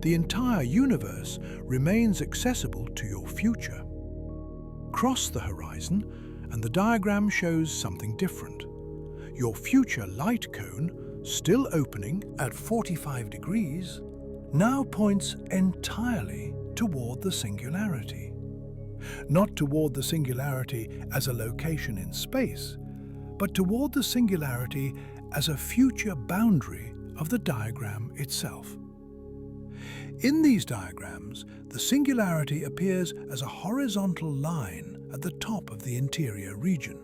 Speaker 1: The entire universe remains accessible to your future. Cross the horizon, and the diagram shows something different. Your future light cone, still opening at 45 degrees, now points entirely toward the singularity. Not toward the singularity as a location in space, but toward the singularity as a future boundary of the diagram itself. In these diagrams, the singularity appears as a horizontal line at the top of the interior region.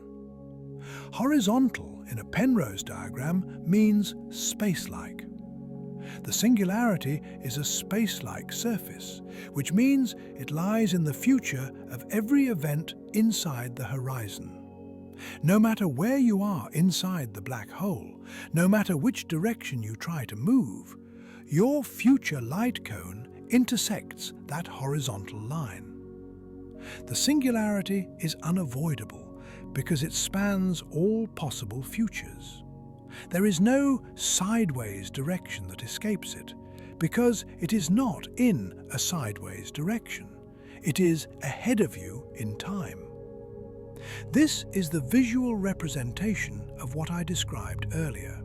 Speaker 1: Horizontal in a Penrose diagram means spacelike. The singularity is a spacelike surface, which means it lies in the future of every event inside the horizon. No matter where you are inside the black hole, no matter which direction you try to move, your future light cone intersects that horizontal line. The singularity is unavoidable because it spans all possible futures. There is no sideways direction that escapes it, because it is not in a sideways direction. It is ahead of you in time. This is the visual representation of what I described earlier.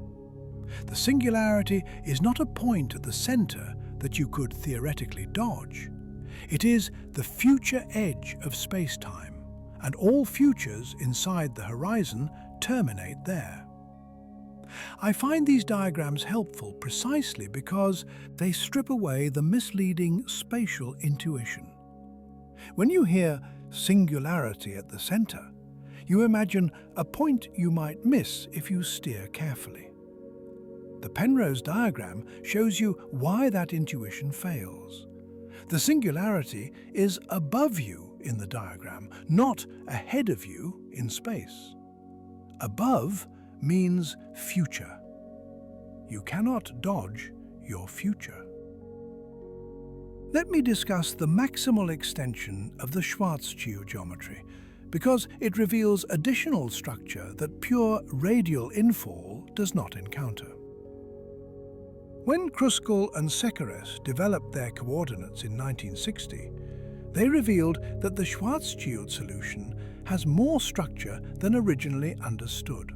Speaker 1: The singularity is not a point at the center that you could theoretically dodge. It is the future edge of space-time, and all futures inside the horizon terminate there. I find these diagrams helpful precisely because they strip away the misleading spatial intuition. When you hear singularity at the center, you imagine a point you might miss if you steer carefully. The Penrose diagram shows you why that intuition fails. The singularity is above you in the diagram, not ahead of you in space. Above means future. You cannot dodge your future. Let me discuss the maximal extension of the Schwarzschild geometry, because it reveals additional structure that pure radial infall does not encounter. When Kruskal and Sekeres developed their coordinates in 1960, they revealed that the Schwarzschild solution has more structure than originally understood.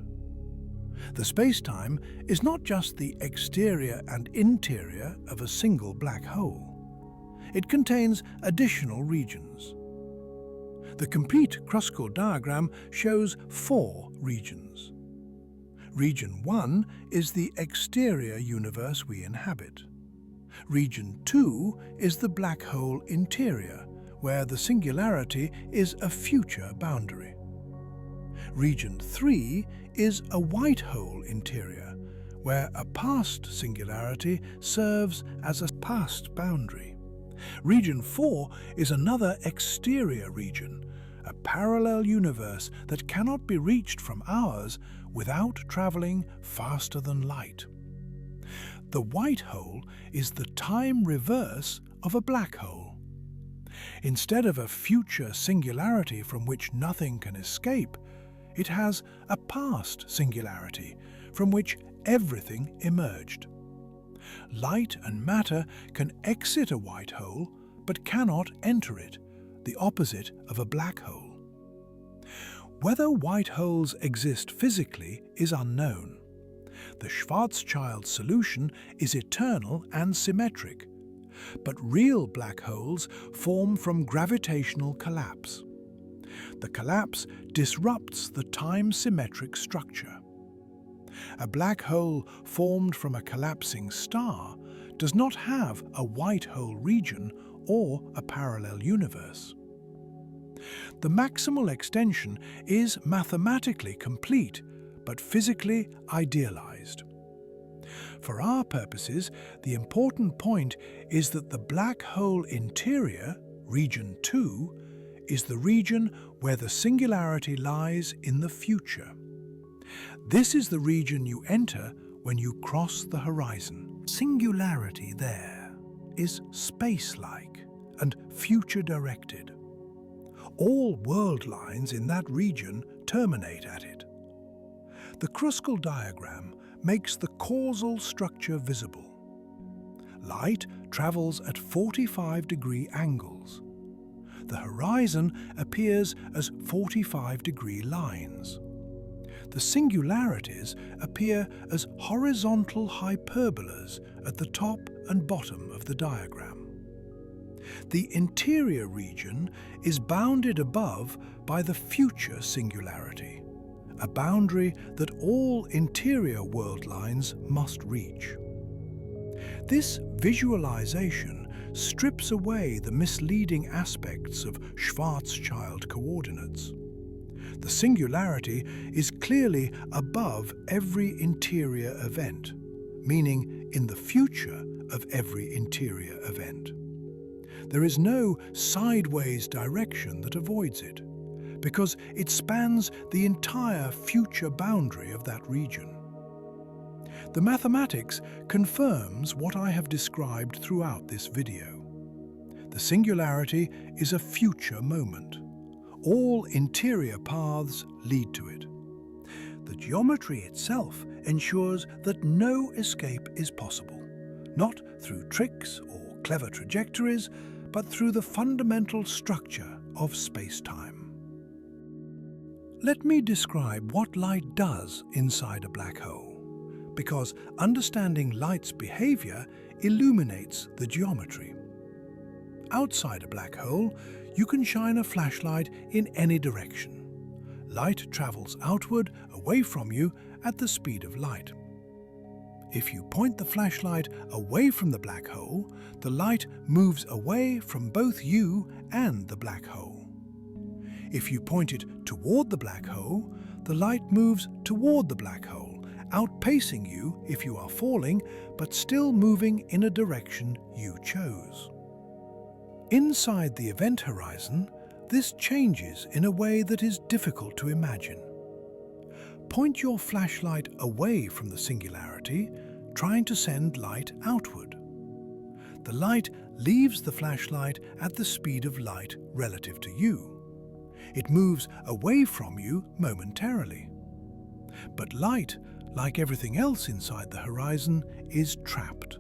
Speaker 1: The spacetime is not just the exterior and interior of a single black hole. It contains additional regions. The complete Kruskal diagram shows 4 regions. Region 1 is the exterior universe we inhabit. Region 2 is the black hole interior, where the singularity is a future boundary. Region 3 is a white hole interior, where a past singularity serves as a past boundary. Region 4 is another exterior region, a parallel universe that cannot be reached from ours without traveling faster than light. The white hole is the time reverse of a black hole. Instead of a future singularity from which nothing can escape, it has a past singularity from which everything emerged. Light and matter can exit a white hole but cannot enter it, the opposite of a black hole. Whether white holes exist physically is unknown. The Schwarzschild solution is eternal and symmetric, but real black holes form from gravitational collapse. The collapse disrupts the time-symmetric structure. A black hole formed from a collapsing star does not have a white hole region or a parallel universe. The maximal extension is mathematically complete, but physically idealized. For our purposes, the important point is that the black hole interior, region 2, is the region where the singularity lies in the future. This is the region you enter when you cross the horizon. Singularity there is spacelike and future-directed. All world lines in that region terminate at it. The Kruskal diagram makes the causal structure visible. Light travels at 45-degree angles. The horizon appears as 45-degree lines. The singularities appear as horizontal hyperbolas at the top and bottom of the diagram. The interior region is bounded above by the future singularity, a boundary that all interior world lines must reach. This visualization strips away the misleading aspects of Schwarzschild coordinates. The singularity is clearly above every interior event, meaning in the future of every interior event. There is no sideways direction that avoids it, because it spans the entire future boundary of that region. The mathematics confirms what I have described throughout this video. The singularity is a future moment. All interior paths lead to it. The geometry itself ensures that no escape is possible, not through tricks or clever trajectories, but through the fundamental structure of space-time. Let me describe what light does inside a black hole, because understanding light's behavior illuminates the geometry. Outside a black hole, you can shine a flashlight in any direction. Light travels outward, away from you, at the speed of light. If you point the flashlight away from the black hole, the light moves away from both you and the black hole. If you point it toward the black hole, the light moves toward the black hole, outpacing you if you are falling, but still moving in a direction you chose. Inside the event horizon, this changes in a way that is difficult to imagine. Point your flashlight away from the singularity, trying to send light outward. The light leaves the flashlight at the speed of light relative to you. It moves away from you momentarily. But light, like everything else inside the horizon, is trapped.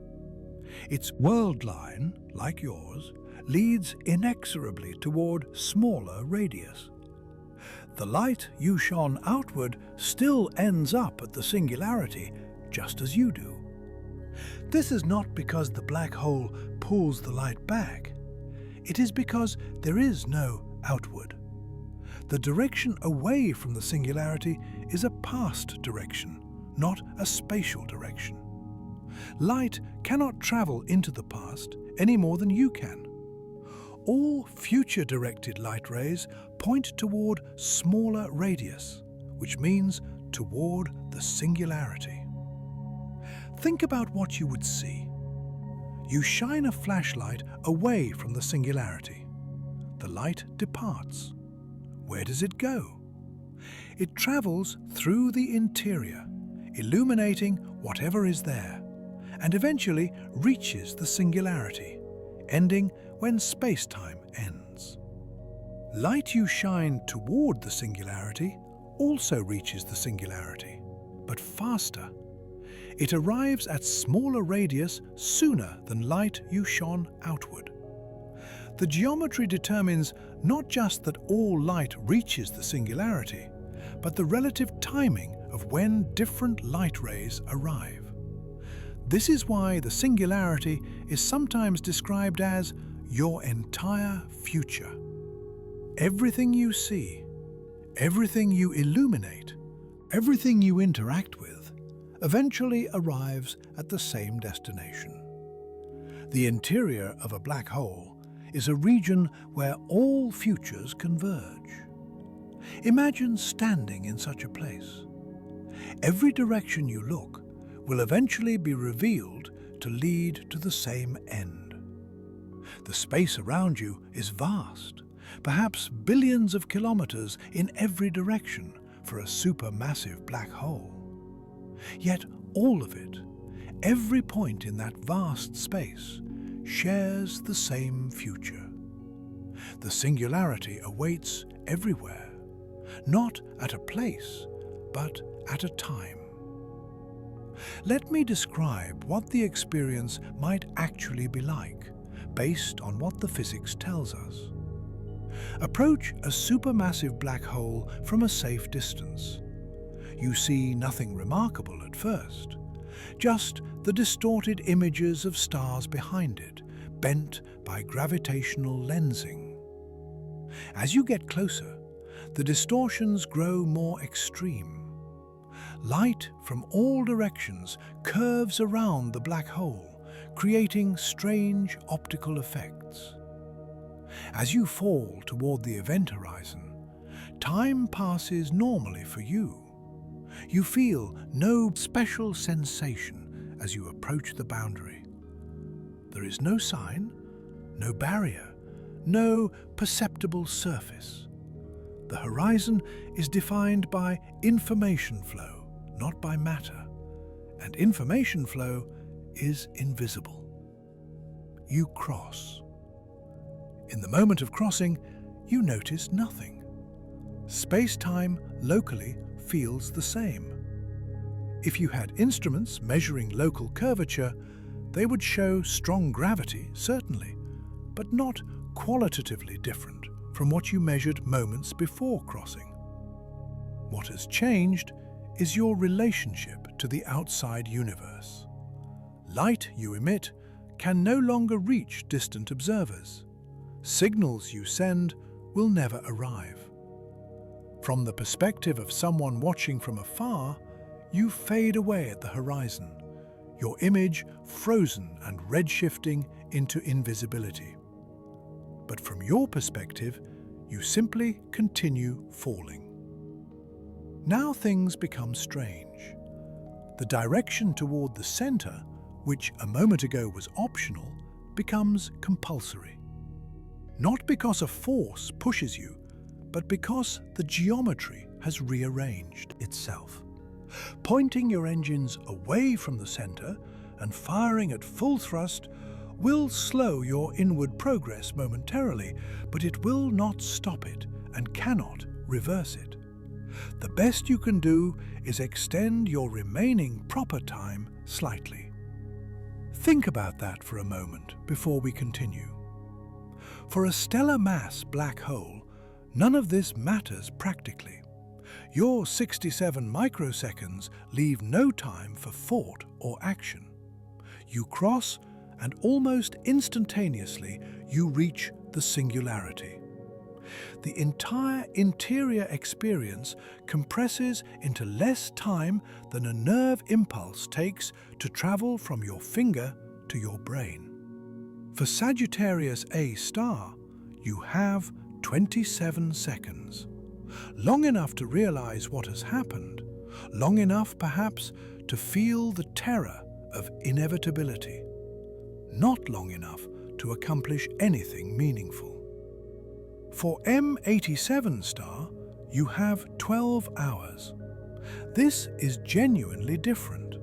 Speaker 1: Its world line, like yours, leads inexorably toward smaller radius. The light you shone outward still ends up at the singularity, just as you do. This is not because the black hole pulls the light back. It is because there is no outward. The direction away from the singularity is a past direction, not a spatial direction. Light cannot travel into the past any more than you can. All future-directed light rays point toward smaller radius, which means toward the singularity. Think about what you would see. You shine a flashlight away from the singularity. The light departs. Where does it go? It travels through the interior, illuminating whatever is there, and eventually reaches the singularity, ending when space-time ends. Light you shine toward the singularity also reaches the singularity, but faster. It arrives at smaller radius sooner than light you shone outward. The geometry determines not just that all light reaches the singularity, but the relative timing of when different light rays arrive. This is why the singularity is sometimes described as your entire future. Everything you see, everything you illuminate, everything you interact with, eventually arrives at the same destination. The interior of a black hole is a region where all futures converge. Imagine standing in such a place. Every direction you look will eventually be revealed to lead to the same end. The space around you is vast, perhaps billions of kilometers in every direction for a supermassive black hole. Yet all of it, every point in that vast space, shares the same future. The singularity awaits everywhere, not at a place, but at a time. Let me describe what the experience might actually be like, based on what the physics tells us. Approach a supermassive black hole from a safe distance. You see nothing remarkable at first, just the distorted images of stars behind it, bent by gravitational lensing. As you get closer, the distortions grow more extreme. Light from all directions curves around the black hole, creating strange optical effects. As you fall toward the event horizon, time passes normally for you. You feel no special sensation as you approach the boundary. There is no sign, no barrier, no perceptible surface. The horizon is defined by information flow, not by matter, and information flow is invisible. You cross. In the moment of crossing, you notice nothing. Space-time locally feels the same. If you had instruments measuring local curvature, they would show strong gravity, certainly, but not qualitatively different from what you measured moments before crossing. What has changed is your relationship to the outside universe. Light you emit can no longer reach distant observers. Signals you send will never arrive. From the perspective of someone watching from afar, you fade away at the horizon, your image frozen and redshifting into invisibility. But from your perspective, you simply continue falling. Now things become strange. The direction toward the center, which a moment ago was optional, becomes compulsory. Not because a force pushes you, but because the geometry has rearranged itself. Pointing your engines away from the center and firing at full thrust will slow your inward progress momentarily, but it will not stop it and cannot reverse it. The best you can do is extend your remaining proper time slightly. Think about that for a moment before we continue. For a stellar mass black hole, none of this matters practically. Your 67 microseconds leave no time for thought or action. You cross, and almost instantaneously you reach the singularity. The entire interior experience compresses into less time than a nerve impulse takes to travel from your finger to your brain. For Sagittarius A star, you have 27 seconds. Long enough to realize what has happened, long enough perhaps to feel the terror of inevitability. Not long enough to accomplish anything meaningful. For M87 star, you have 12 hours. This is genuinely different.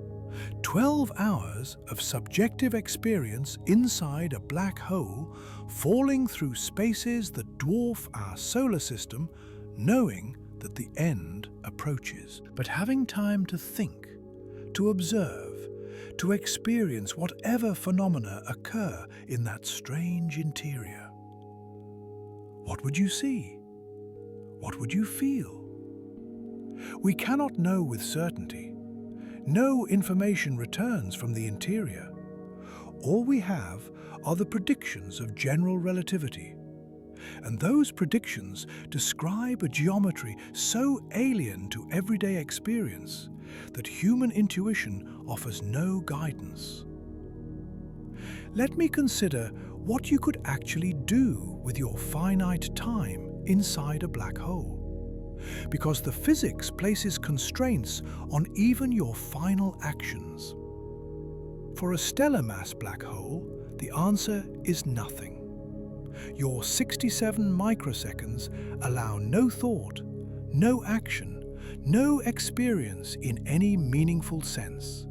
Speaker 1: 12 hours of subjective experience inside a black hole, falling through spaces that dwarf our solar system, knowing that the end approaches, but having time to think, to observe, to experience whatever phenomena occur in that strange interior. What would you see? What would you feel? We cannot know with certainty. No information returns from the interior. All we have are the predictions of general relativity. And those predictions describe a geometry so alien to everyday experience that human intuition offers no guidance. Let me consider what you could actually do with your finite time inside a black hole. Because the physics places constraints on even your final actions. For a stellar mass black hole, the answer is nothing. Your 67 microseconds allow no thought, no action, no experience in any meaningful sense.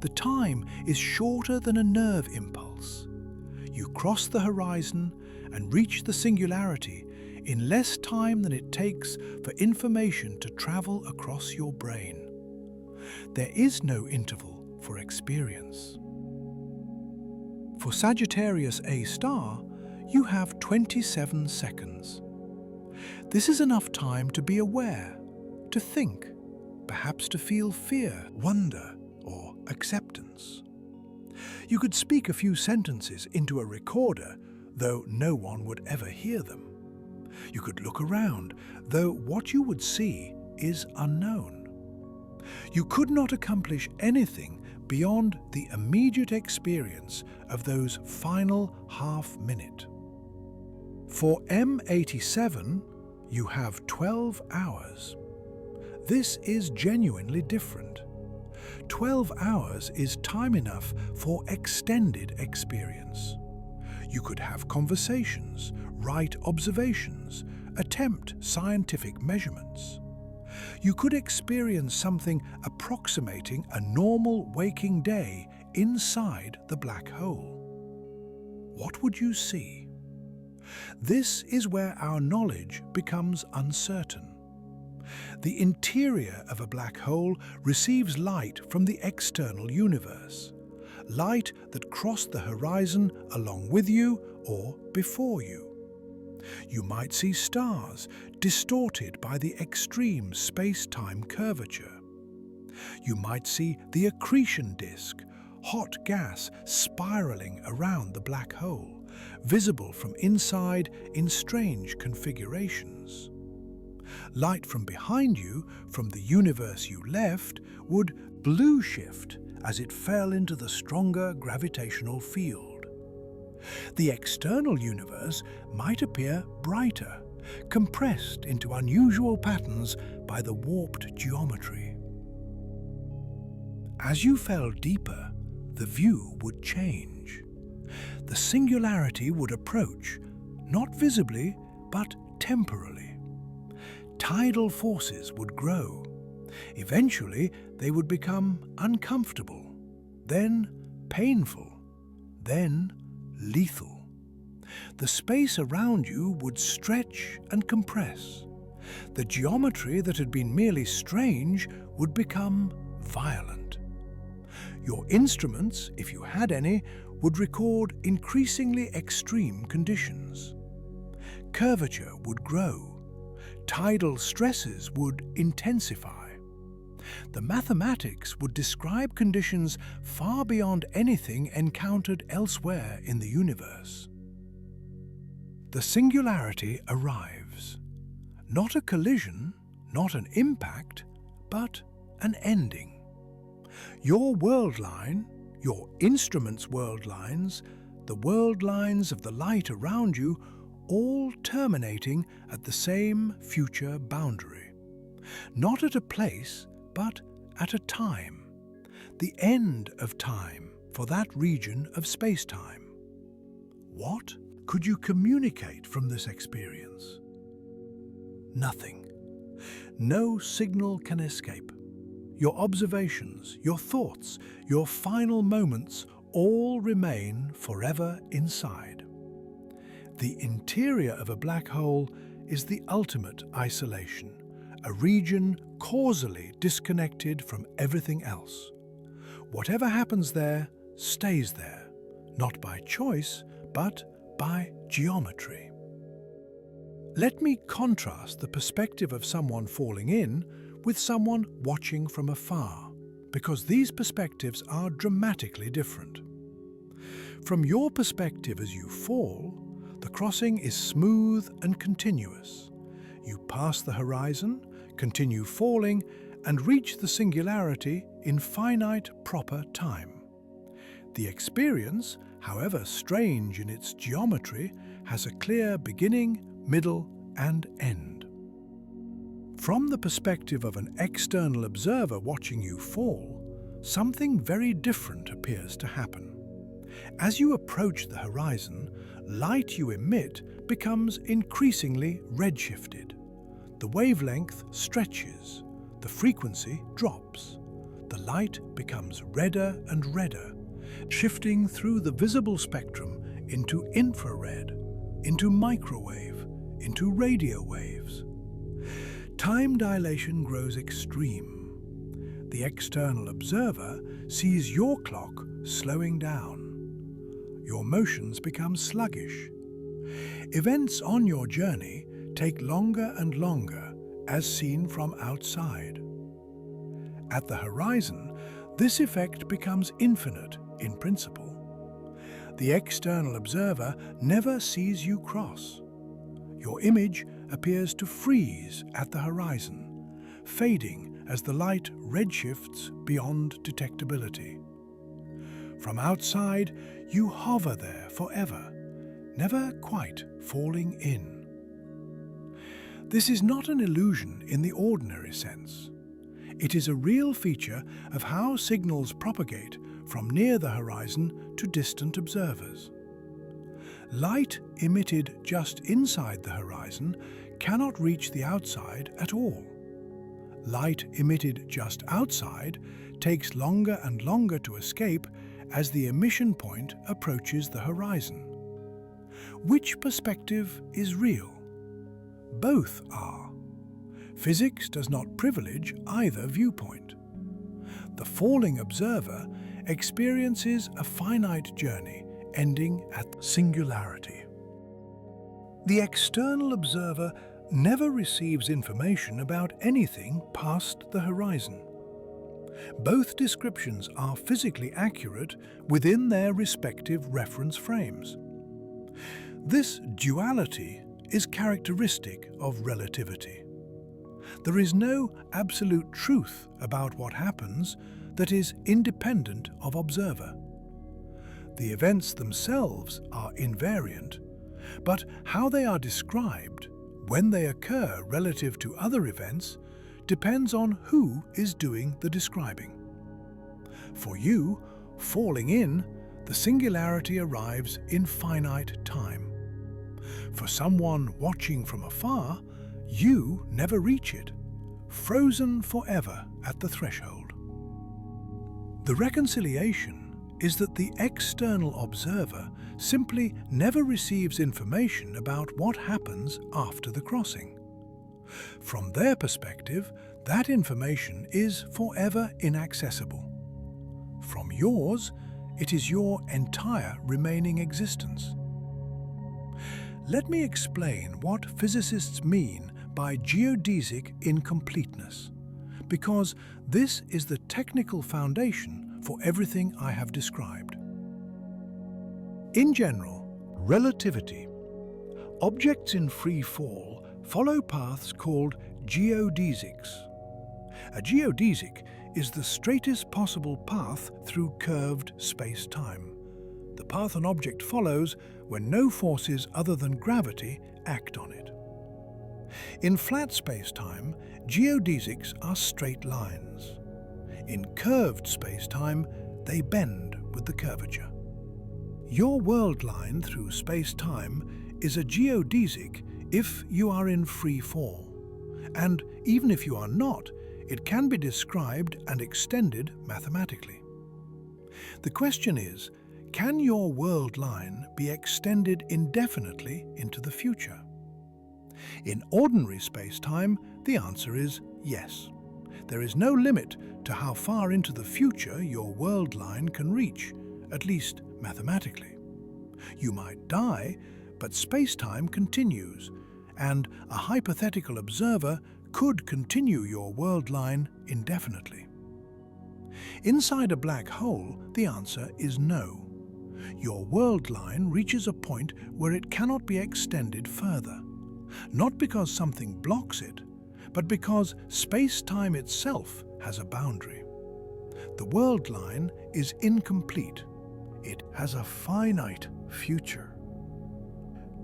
Speaker 1: The time is shorter than a nerve impulse. You cross the horizon and reach the singularity in less time than it takes for information to travel across your brain. There is no interval for experience. For Sagittarius A star, you have 27 seconds. This is enough time to be aware, to think, perhaps to feel fear, wonder, or acceptance. You could speak a few sentences into a recorder, though no one would ever hear them. You could look around, though what you would see is unknown. You could not accomplish anything beyond the immediate experience of those final half-minute. For M87, you have 12 hours. This is genuinely different. 12 hours is time enough for extended experience. You could have conversations, write observations, attempt scientific measurements. You could experience something approximating a normal waking day inside the black hole. What would you see? This is where our knowledge becomes uncertain. The interior of a black hole receives light from the external universe, light that crossed the horizon along with you or before you. You might see stars distorted by the extreme space-time curvature. You might see the accretion disk, hot gas spiraling around the black hole, visible from inside in strange configurations. Light from behind you, from the universe you left, would blue shift as it fell into the stronger gravitational field. The external universe might appear brighter, compressed into unusual patterns by the warped geometry. As you fell deeper, the view would change. The singularity would approach, not visibly, but temporally. Tidal forces would grow. Eventually, they would become uncomfortable, then painful, then lethal. The space around you would stretch and compress. The geometry that had been merely strange would become violent. Your instruments, if you had any, would record increasingly extreme conditions. Curvature would grow. Tidal stresses would intensify. The mathematics would describe conditions far beyond anything encountered elsewhere in the universe. The singularity arrives. Not a collision, not an impact, but an ending. Your world line, your instrument's world lines, the world lines of the light around you, all terminating at the same future boundary. Not at a place, but at a time. The end of time for that region of space-time. What could you communicate from this experience? Nothing. No signal can escape. Your observations, your thoughts, your final moments all remain forever inside. The interior of a black hole is the ultimate isolation, a region causally disconnected from everything else. Whatever happens there stays there, not by choice, but by geometry. Let me contrast the perspective of someone falling in with someone watching from afar, because these perspectives are dramatically different. From your perspective as you fall, the crossing is smooth and continuous. You pass the horizon, continue falling, and reach the singularity in finite proper time. The experience, however strange in its geometry, has a clear beginning, middle, and end. From the perspective of an external observer watching you fall, something very different appears to happen. As you approach the horizon, light you emit becomes increasingly redshifted. The wavelength stretches, the frequency drops. The light becomes redder and redder, shifting through the visible spectrum into infrared, into microwave, into radio waves. Time dilation grows extreme. The external observer sees your clock slowing down. Your motions become sluggish. Events on your journey take longer and longer as seen from outside. At the horizon, this effect becomes infinite in principle. The external observer never sees you cross. Your image appears to freeze at the horizon, fading as the light redshifts beyond detectability. From outside, you hover there forever, never quite falling in. This is not an illusion in the ordinary sense. It is a real feature of how signals propagate from near the horizon to distant observers. Light emitted just inside the horizon cannot reach the outside at all. Light emitted just outside takes longer and longer to escape as the emission point approaches the horizon. Which perspective is real? Both are. Physics does not privilege either viewpoint. The falling observer experiences a finite journey ending at singularity. The external observer never receives information about anything past the horizon. Both descriptions are physically accurate within their respective reference frames. This duality is characteristic of relativity. There is no absolute truth about what happens that is independent of observer. The events themselves are invariant, but how they are described, when they occur relative to other events, depends on who is doing the describing. For you, falling in, the singularity arrives in finite time. For someone watching from afar, you never reach it, frozen forever at the threshold. The reconciliation is that the external observer simply never receives information about what happens after the crossing. From their perspective, that information is forever inaccessible. From yours, it is your entire remaining existence. Let me explain what physicists mean by geodesic incompleteness, because this is the technical foundation for everything I have described. In general relativity, objects in free fall follow paths called geodesics. A geodesic is the straightest possible path through curved space-time, the path an object follows when no forces other than gravity act on it. In flat space-time, geodesics are straight lines. In curved space-time, they bend with the curvature. Your world line through space-time is a geodesic if you are in free fall, and even if you are not, it can be described and extended mathematically. The question is, can your world line be extended indefinitely into the future? In ordinary space-time, the answer is yes. There is no limit to how far into the future your world line can reach, at least mathematically. You might die, but space-time continues, and a hypothetical observer could continue your world line indefinitely. Inside a black hole, the answer is no. Your world line reaches a point where it cannot be extended further, not because something blocks it, but because space-time itself has a boundary. The world line is incomplete. It has a finite future.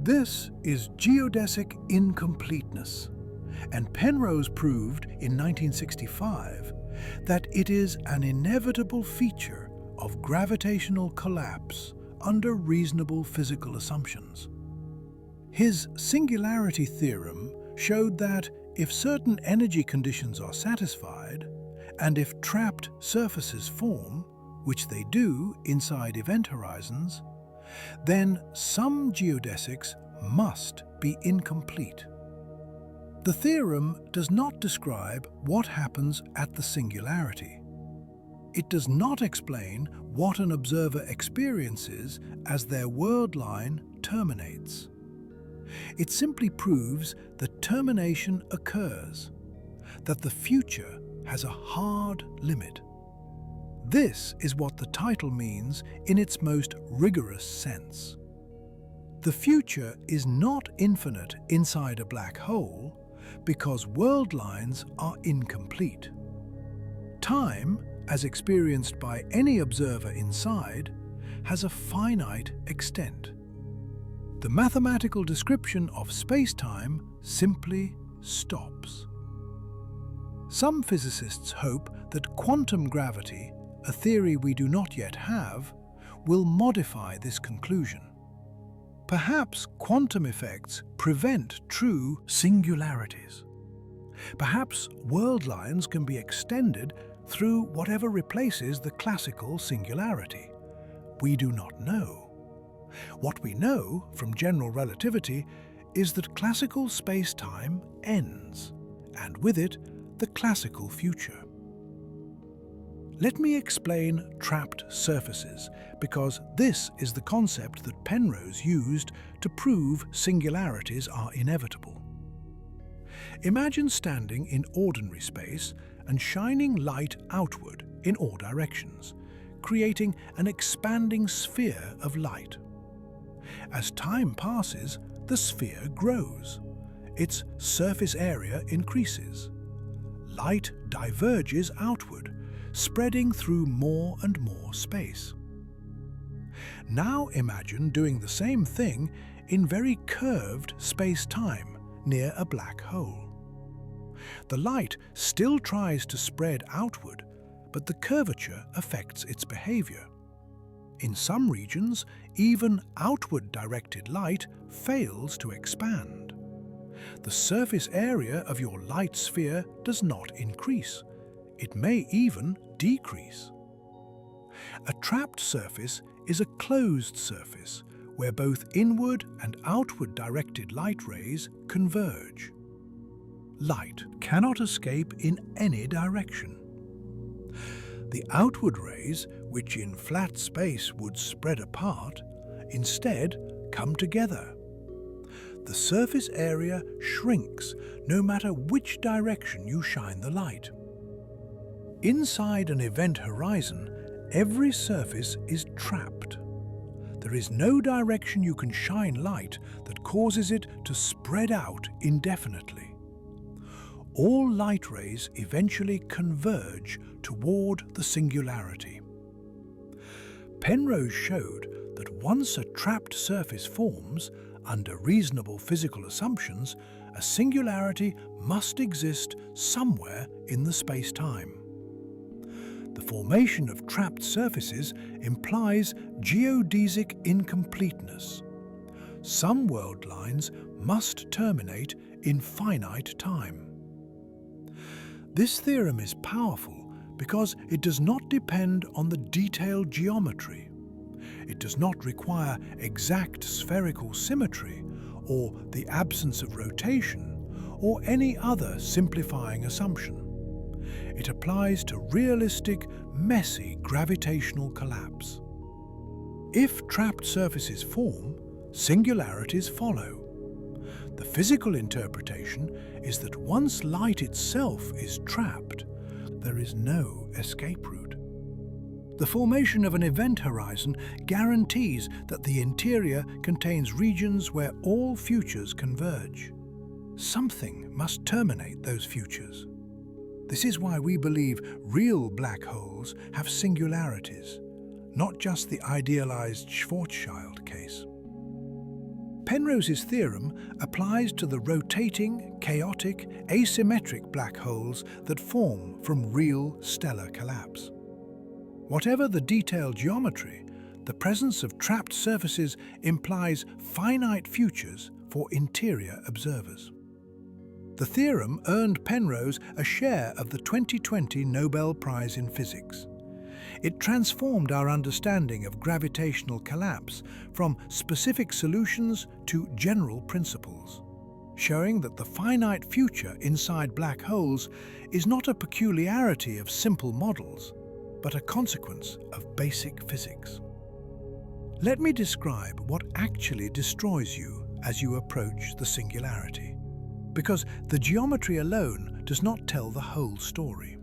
Speaker 1: This is geodesic incompleteness, and Penrose proved in 1965 that it is an inevitable feature of gravitational collapse under reasonable physical assumptions. His singularity theorem showed that if certain energy conditions are satisfied, and if trapped surfaces form, which they do inside event horizons, then some geodesics must be incomplete. The theorem does not describe what happens at the singularity. It does not explain what an observer experiences as their world line terminates. It simply proves that termination occurs, that the future has a hard limit. This is what the title means in its most rigorous sense. The future is not infinite inside a black hole because world lines are incomplete. Time, as experienced by any observer inside, has a finite extent. The mathematical description of space-time simply stops. Some physicists hope that quantum gravity, a theory we do not yet have, will modify this conclusion. Perhaps quantum effects prevent true singularities. Perhaps world lines can be extended through whatever replaces the classical singularity. We do not know. What we know from general relativity is that classical space-time ends, and with it, the classical future. Let me explain trapped surfaces, because this is the concept that Penrose used to prove singularities are inevitable. Imagine standing in ordinary space and shining light outward in all directions, creating an expanding sphere of light. As time passes, the sphere grows. Its surface area increases. Light diverges outward, spreading through more and more space. Now imagine doing the same thing in very curved space-time near a black hole. The light still tries to spread outward, but the curvature affects its behavior. In some regions, even outward-directed light fails to expand. The surface area of your light sphere does not increase. It may even decrease. A trapped surface is a closed surface where both inward and outward-directed light rays converge. Light cannot escape in any direction. The outward rays, which in flat space would spread apart, instead come together. The surface area shrinks no matter which direction you shine the light. Inside an event horizon, every surface is trapped. There is no direction you can shine light that causes it to spread out indefinitely. All light rays eventually converge toward the singularity. Penrose showed that once a trapped surface forms, under reasonable physical assumptions, a singularity must exist somewhere in the space-time. The formation of trapped surfaces implies geodesic incompleteness. Some world lines must terminate in finite time. This theorem is powerful because it does not depend on the detailed geometry. It does not require exact spherical symmetry or the absence of rotation or any other simplifying assumption. It applies to realistic, messy gravitational collapse. If trapped surfaces form, singularities follow. The physical interpretation is that once light itself is trapped, there is no escape route. The formation of an event horizon guarantees that the interior contains regions where all futures converge. Something must terminate those futures. This is why we believe real black holes have singularities, not just the idealized Schwarzschild case. Penrose's theorem applies to the rotating, chaotic, asymmetric black holes that form from real stellar collapse. Whatever the detailed geometry, the presence of trapped surfaces implies finite futures for interior observers. The theorem earned Penrose a share of the 2020 Nobel Prize in Physics. It transformed our understanding of gravitational collapse from specific solutions to general principles, showing that the finite future inside black holes is not a peculiarity of simple models, but a consequence of basic physics. Let me describe what actually destroys you as you approach the singularity, because the geometry alone does not tell the whole story.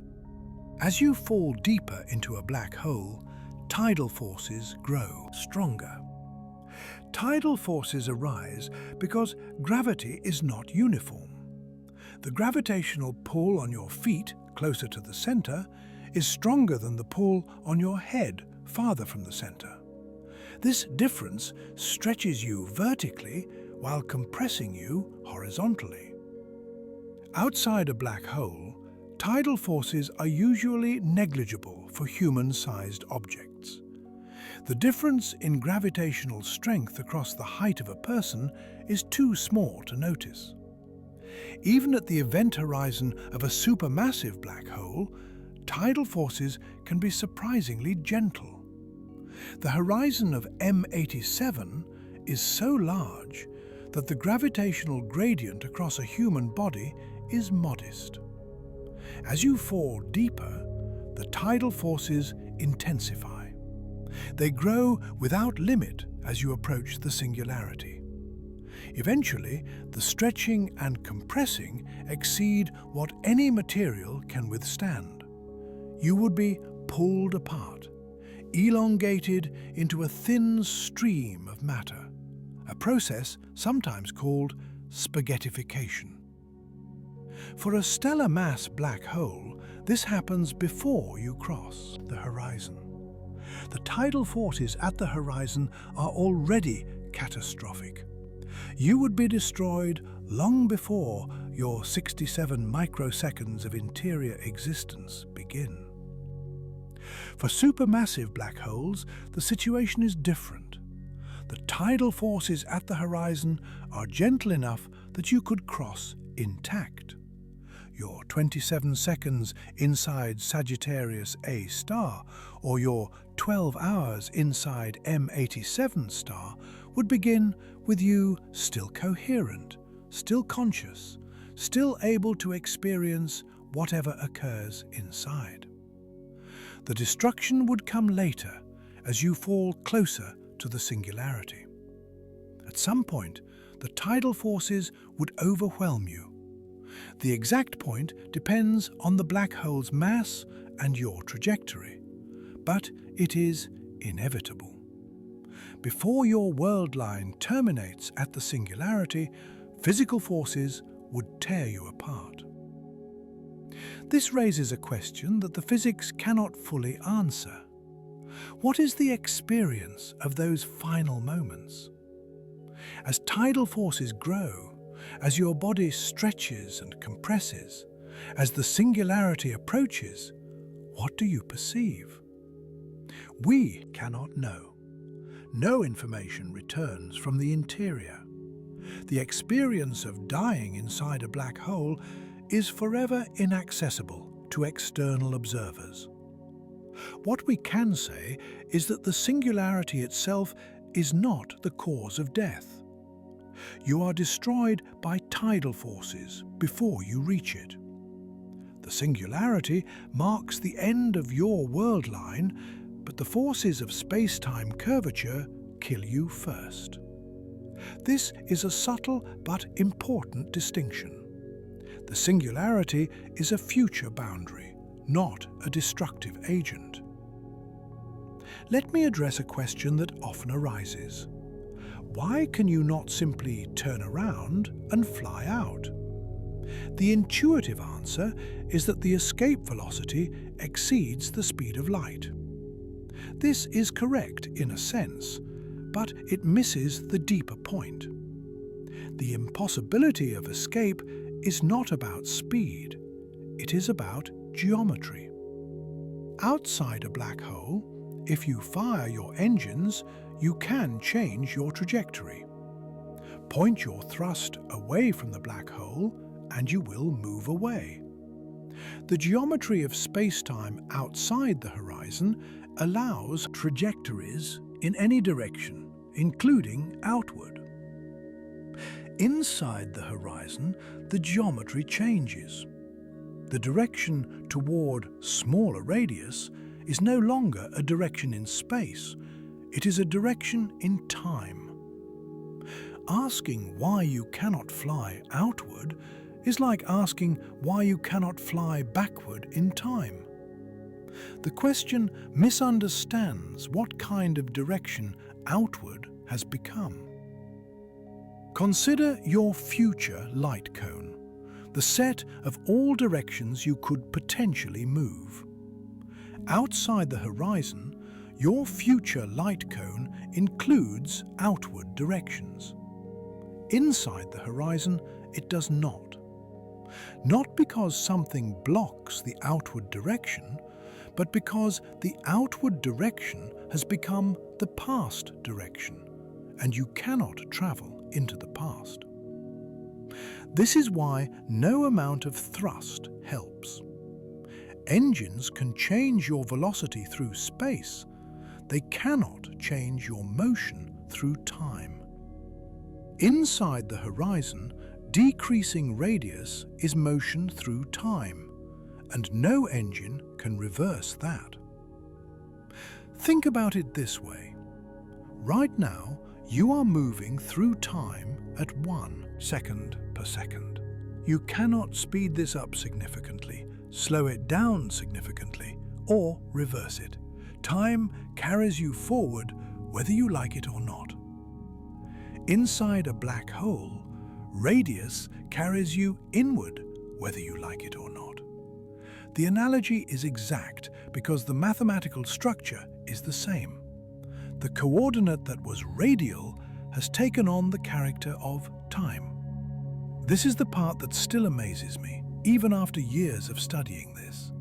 Speaker 1: As you fall deeper into a black hole, tidal forces grow stronger. Tidal forces arise because gravity is not uniform. The gravitational pull on your feet, closer to the center, is stronger than the pull on your head, farther from the center. This difference stretches you vertically while compressing you horizontally. Outside a black hole, tidal forces are usually negligible for human-sized objects. The difference in gravitational strength across the height of a person is too small to notice. Even at the event horizon of a supermassive black hole, tidal forces can be surprisingly gentle. The horizon of M87 is so large that the gravitational gradient across a human body is modest. As you fall deeper, the tidal forces intensify. They grow without limit as you approach the singularity. Eventually, the stretching and compressing exceed what any material can withstand. You would be pulled apart, elongated into a thin stream of matter, a process sometimes called spaghettification. For a stellar mass black hole, this happens before you cross the horizon. The tidal forces at the horizon are already catastrophic. You would be destroyed long before your 67 microseconds of interior existence begin. For supermassive black holes, the situation is different. The tidal forces at the horizon are gentle enough that you could cross intact. Your 27 seconds inside Sagittarius A star or your 12 hours inside M87 star would begin with you still coherent, still conscious, still able to experience whatever occurs inside. The destruction would come later as you fall closer to the singularity. At some point, the tidal forces would overwhelm you. The exact point depends on the black hole's mass and your trajectory, but it is inevitable. Before your world line terminates at the singularity, physical forces would tear you apart. This raises a question that the physics cannot fully answer. What is the experience of those final moments? As tidal forces grow, as your body stretches and compresses, as the singularity approaches, what do you perceive? We cannot know. No information returns from the interior. The experience of dying inside a black hole is forever inaccessible to external observers. What we can say is that the singularity itself is not the cause of death. You are destroyed by tidal forces before you reach it. The singularity marks the end of your world line, but the forces of space-time curvature kill you first. This is a subtle but important distinction. The singularity is a future boundary, not a destructive agent. Let me address a question that often arises. Why can you not simply turn around and fly out? The intuitive answer is that the escape velocity exceeds the speed of light. This is correct in a sense, but it misses the deeper point. The impossibility of escape is not about speed, it is about geometry. Outside a black hole, if you fire your engines, you can change your trajectory. Point your thrust away from the black hole and you will move away. The geometry of space-time outside the horizon allows trajectories in any direction, including outward. Inside the horizon, the geometry changes. The direction toward smaller radius is no longer a direction in space, it is a direction in time. Asking why you cannot fly outward is like asking why you cannot fly backward in time. The question misunderstands what kind of direction outward has become. Consider your future light cone, the set of all directions you could potentially move. Outside the horizon, your future light cone includes outward directions. Inside the horizon, it does not. Not because something blocks the outward direction, but because the outward direction has become the past direction, and you cannot travel into the past. This is why no amount of thrust helps. Engines can change your velocity through space. They cannot change your motion through time. Inside the horizon, decreasing radius is motion through time, and no engine can reverse that. Think about it this way. Right now, you are moving through time at 1 second per second. You cannot speed this up significantly, slow it down significantly, or reverse it. Time carries you forward whether you like it or not. Inside a black hole, radius carries you inward whether you like it or not. The analogy is exact because the mathematical structure is the same. The coordinate that was radial has taken on the character of time. This is the part that still amazes me, even after years of studying this.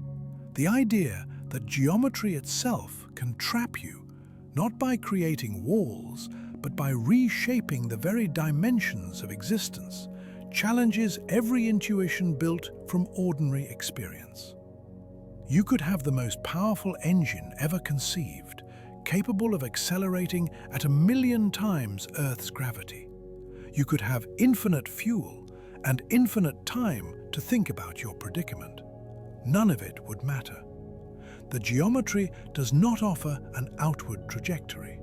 Speaker 1: The idea that geometry itself can trap you, not by creating walls, but by reshaping the very dimensions of existence, challenges every intuition built from ordinary experience. You could have the most powerful engine ever conceived, capable of accelerating at 1,000,000 times Earth's gravity. You could have infinite fuel and infinite time to think about your predicament. None of it would matter. The geometry does not offer an outward trajectory.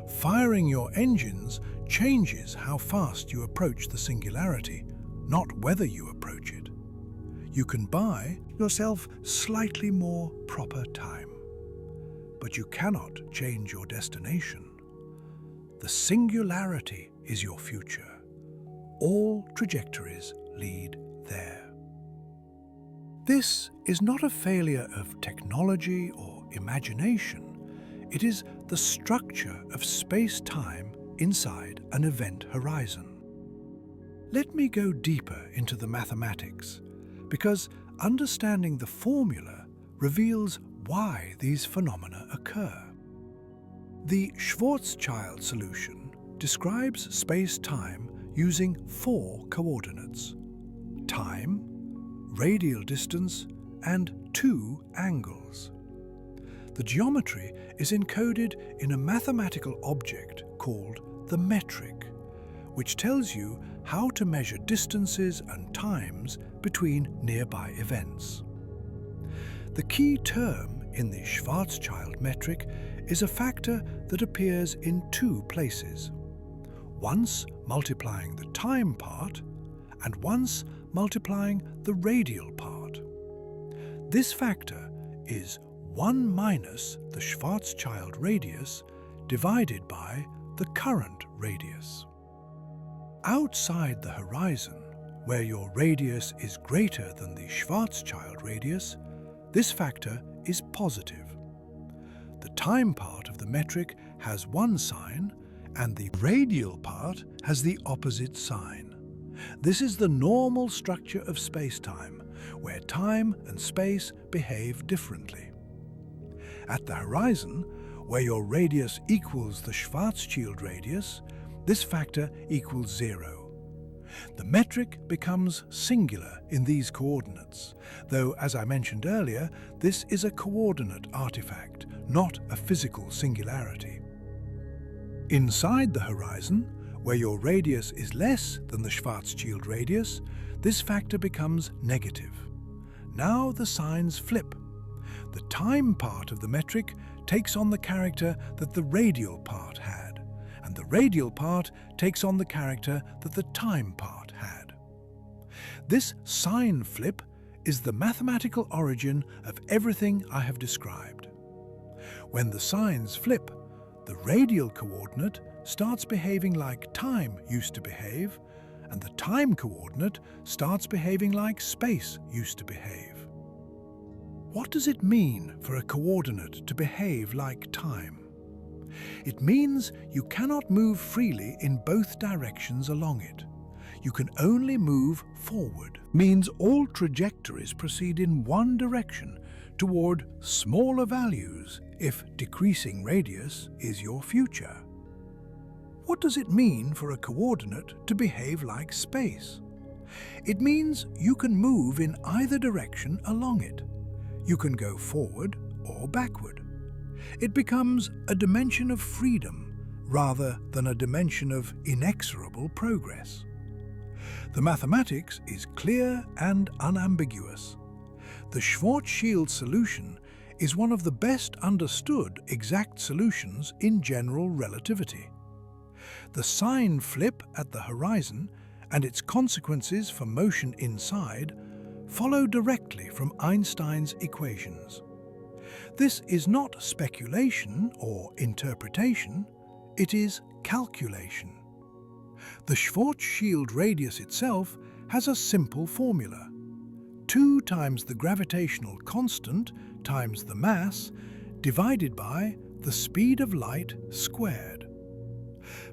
Speaker 1: Firing your engines changes how fast you approach the singularity, not whether you approach it. You can buy yourself slightly more proper time, but you cannot change your destination. The singularity is your future. All trajectories lead there. This is not a failure of technology or imagination. It is the structure of space-time inside an event horizon. Let me go deeper into the mathematics, because understanding the formula reveals why these phenomena occur. The Schwarzschild solution describes space-time using 4 coordinates: time, radial distance, and 2 angles. The geometry is encoded in a mathematical object called the metric, which tells you how to measure distances and times between nearby events. The key term in the Schwarzschild metric is a factor that appears in 2 places, once multiplying the time part and once multiplying the radial part. This factor is 1 minus the Schwarzschild radius divided by the current radius. Outside the horizon, where your radius is greater than the Schwarzschild radius, this factor is positive. The time part of the metric has 1 sign, and the radial part has the opposite sign. This is the normal structure of space-time, where time and space behave differently. At the horizon, where your radius equals the Schwarzschild radius, this factor equals 0. The metric becomes singular in these coordinates, though, as I mentioned earlier, this is a coordinate artifact, not a physical singularity. Inside the horizon, where your radius is less than the Schwarzschild radius, this factor becomes negative. Now the signs flip. The time part of the metric takes on the character that the radial part had, and the radial part takes on the character that the time part had. This sign flip is the mathematical origin of everything I have described. When the signs flip, the radial coordinate starts behaving like time used to behave, and the time coordinate starts behaving like space used to behave. What does it mean for a coordinate to behave like time? It means you cannot move freely in both directions along it. You can only move forward. Means all trajectories proceed in one direction toward smaller values if decreasing radius is your future. What does it mean for a coordinate to behave like space? It means you can move in either direction along it. You can go forward or backward. It becomes a dimension of freedom rather than a dimension of inexorable progress. The mathematics is clear and unambiguous. The Schwarzschild solution is one of the best understood exact solutions in general relativity. The sign flip at the horizon and its consequences for motion inside follow directly from Einstein's equations. This is not speculation or interpretation, it is calculation. The Schwarzschild radius itself has a simple formula: 2 times the gravitational constant times the mass divided by the speed of light squared.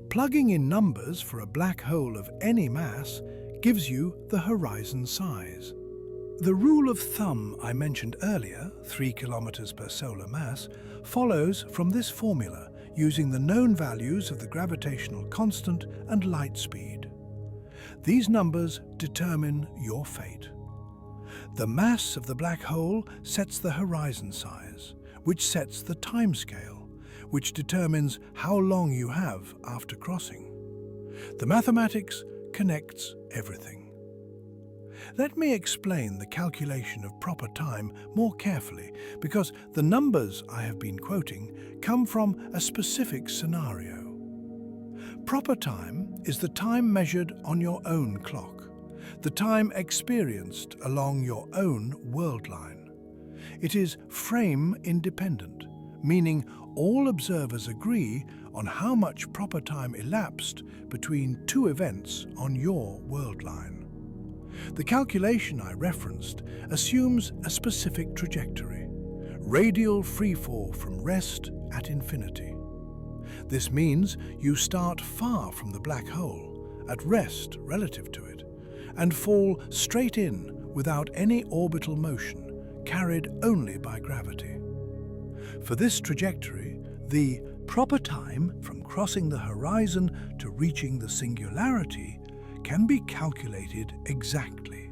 Speaker 1: Plugging in numbers for a black hole of any mass gives you the horizon size. The rule of thumb I mentioned earlier, 3 kilometers per solar mass, follows from this formula using the known values of the gravitational constant and light speed. These numbers determine your fate. The mass of the black hole sets the horizon size, which sets the timescale, which determines how long you have after crossing. The mathematics connects everything. Let me explain the calculation of proper time more carefully, because the numbers I have been quoting come from a specific scenario. Proper time is the time measured on your own clock, the time experienced along your own world line. It is frame independent, meaning all observers agree on how much proper time elapsed between 2 events on your world line. The calculation I referenced assumes a specific trajectory, radial freefall from rest at infinity. This means you start far from the black hole, at rest relative to it, and fall straight in without any orbital motion, carried only by gravity. For this trajectory, the proper time from crossing the horizon to reaching the singularity can be calculated exactly.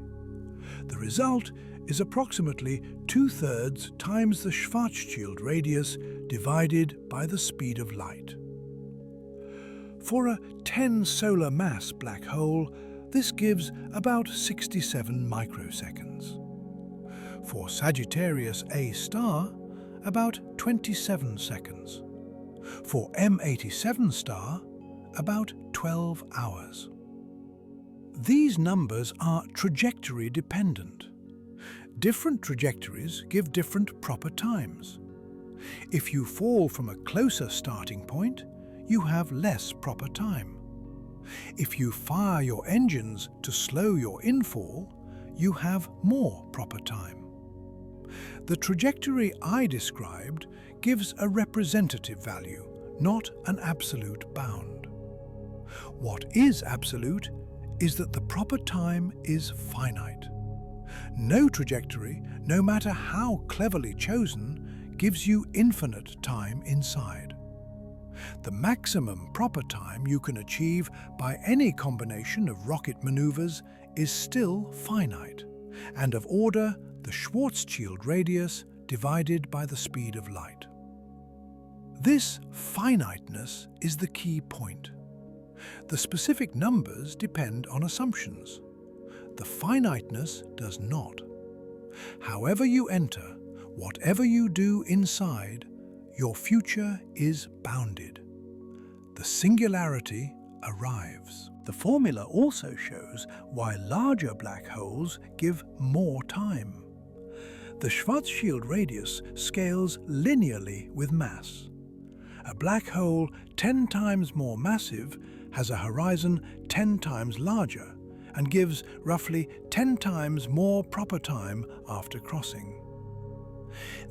Speaker 1: The result is approximately 2/3 times the Schwarzschild radius divided by the speed of light. For a 10 solar mass black hole, this gives about 67 microseconds. For Sagittarius A star, about 27 seconds. For M87 star, about 12 hours. These numbers are trajectory dependent. Different trajectories give different proper times. If you fall from a closer starting point, you have less proper time. If you fire your engines to slow your infall, you have more proper time. The trajectory I described gives a representative value, not an absolute bound. What is absolute is that the proper time is finite. No trajectory, no matter how cleverly chosen, gives you infinite time inside. The maximum proper time you can achieve by any combination of rocket maneuvers is still finite, and of order the Schwarzschild radius divided by the speed of light. This finiteness is the key point. The specific numbers depend on assumptions. The finiteness does not. However you enter, whatever you do inside, your future is bounded. The singularity arrives. The formula also shows why larger black holes give more time. The Schwarzschild radius scales linearly with mass. A black hole 10 times more massive has a horizon 10 times larger and gives roughly 10 times more proper time after crossing.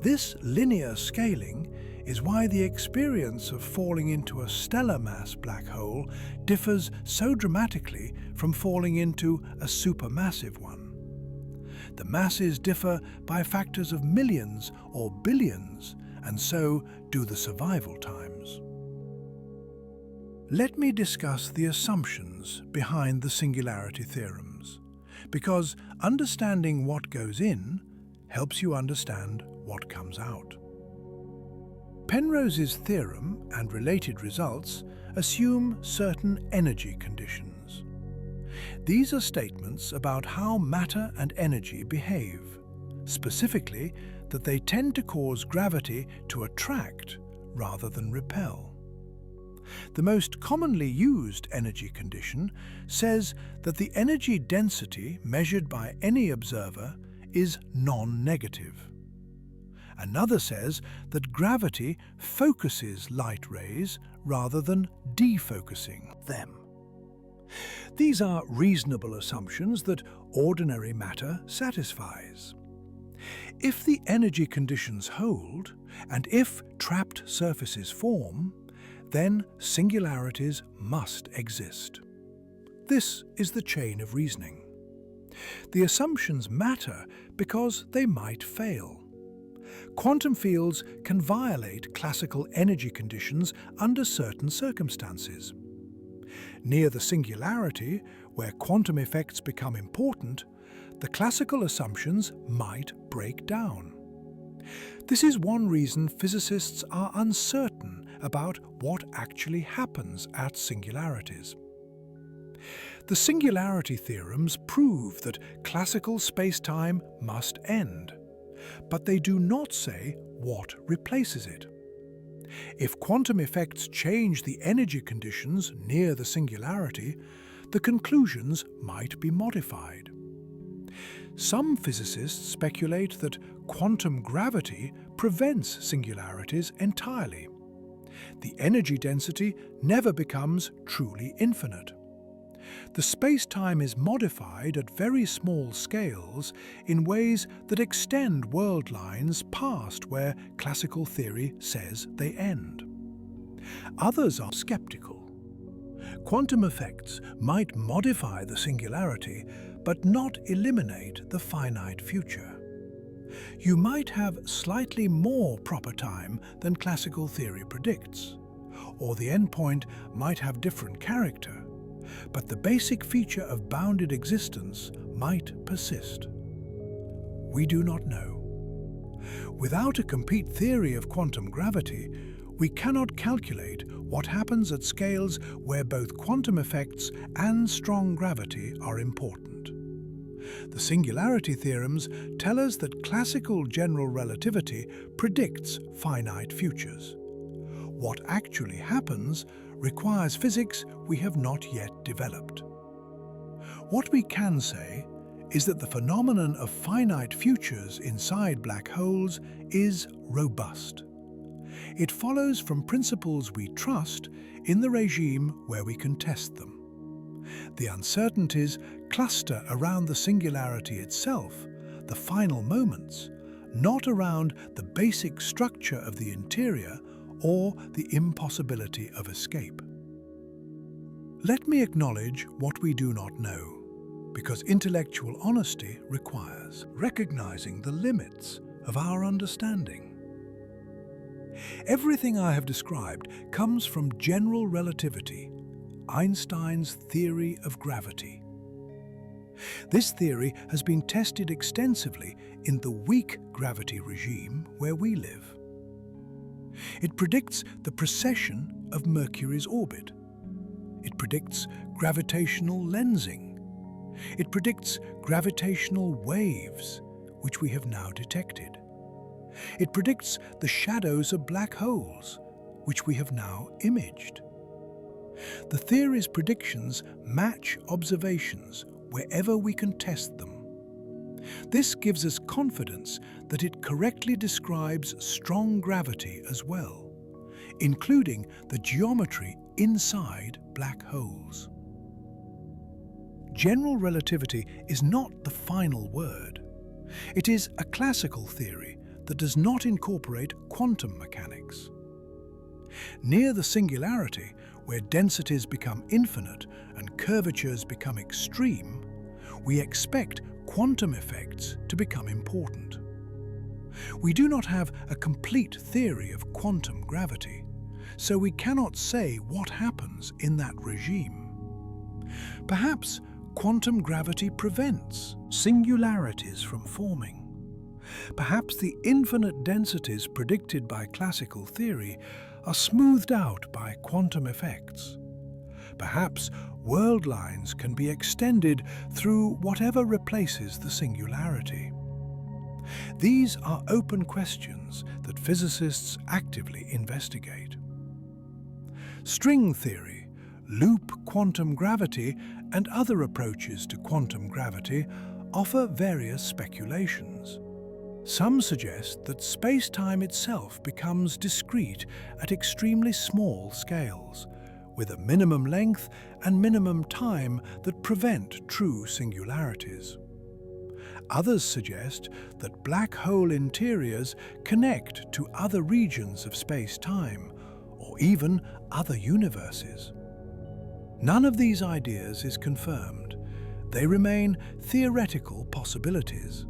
Speaker 1: This linear scaling is why the experience of falling into a stellar mass black hole differs so dramatically from falling into a supermassive one. The masses differ by factors of millions or billions, and so do the survival times. Let me discuss the assumptions behind the singularity theorems, because understanding what goes in helps you understand what comes out. Penrose's theorem and related results assume certain energy conditions. These are statements about how matter and energy behave, specifically that they tend to cause gravity to attract rather than repel. The most commonly used energy condition says that the energy density measured by any observer is non-negative. Another says that gravity focuses light rays rather than defocusing them. These are reasonable assumptions that ordinary matter satisfies. If the energy conditions hold, and if trapped surfaces form, then singularities must exist. This is the chain of reasoning. The assumptions matter because they might fail. Quantum fields can violate classical energy conditions under certain circumstances. Near the singularity, where quantum effects become important, the classical assumptions might break down. This is one reason physicists are uncertain about what actually happens at singularities. The singularity theorems prove that classical spacetime must end, but they do not say what replaces it. If quantum effects change the energy conditions near the singularity, the conclusions might be modified. Some physicists speculate that quantum gravity prevents singularities entirely. The energy density never becomes truly infinite. The space-time is modified at very small scales in ways that extend world lines past where classical theory says they end. Others are skeptical. Quantum effects might modify the singularity, but not eliminate the finite future. You might have slightly more proper time than classical theory predicts, or the endpoint might have different character, but the basic feature of bounded existence might persist. We do not know. Without a complete theory of quantum gravity, we cannot calculate what happens at scales where both quantum effects and strong gravity are important. The singularity theorems tell us that classical general relativity predicts finite futures. What actually happens requires physics we have not yet developed. What we can say is that the phenomenon of finite futures inside black holes is robust. It follows from principles we trust in the regime where we can test them. The uncertainties cluster around the singularity itself, the final moments, not around the basic structure of the interior or the impossibility of escape. Let me acknowledge what we do not know, because intellectual honesty requires recognizing the limits of our understanding. Everything I have described comes from General Relativity, Einstein's theory of gravity. This theory has been tested extensively in the weak gravity regime where we live. It predicts the precession of Mercury's orbit. It predicts gravitational lensing. It predicts gravitational waves, which we have now detected. It predicts the shadows of black holes, which we have now imaged. The theory's predictions match observations wherever we can test them. This gives us confidence that it correctly describes strong gravity as well, including the geometry inside black holes. General relativity is not the final word. It is a classical theory that does not incorporate quantum mechanics. Near the singularity, where densities become infinite and curvatures become extreme, we expect quantum effects to become important. We do not have a complete theory of quantum gravity, so we cannot say what happens in that regime. Perhaps quantum gravity prevents singularities from forming. Perhaps the infinite densities predicted by classical theory are smoothed out by quantum effects. Perhaps world lines can be extended through whatever replaces the singularity. These are open questions that physicists actively investigate. String theory, loop quantum gravity, and other approaches to quantum gravity offer various speculations. Some suggest that space-time itself becomes discrete at extremely small scales, with a minimum length and minimum time that prevent true singularities. Others suggest that black hole interiors connect to other regions of space-time, or even other universes. None of these ideas is confirmed. They remain theoretical possibilities.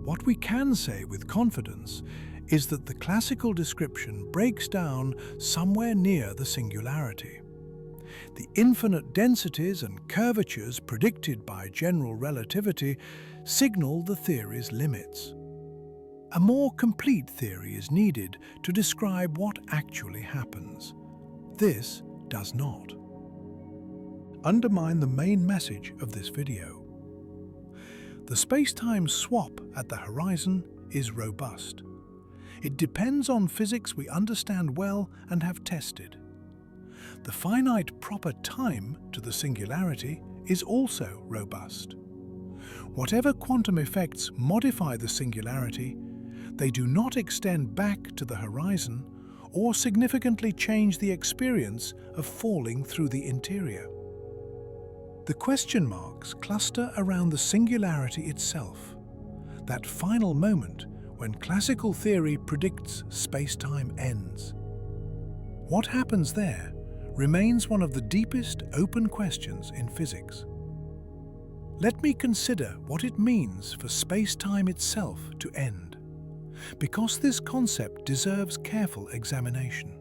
Speaker 1: What we can say with confidence is that the classical description breaks down somewhere near the singularity. The infinite densities and curvatures predicted by general relativity signal the theory's limits. A more complete theory is needed to describe what actually happens. This does not undermine the main message of this video. The space-time swap at the horizon is robust. It depends on physics we understand well and have tested. The finite proper time to the singularity is also robust. Whatever quantum effects modify the singularity, they do not extend back to the horizon or significantly change the experience of falling through the interior. The question marks cluster around the singularity itself, that final moment when classical theory predicts space-time ends. What happens there remains one of the deepest open questions in physics. Let me consider what it means for space-time itself to end, because this concept deserves careful examination.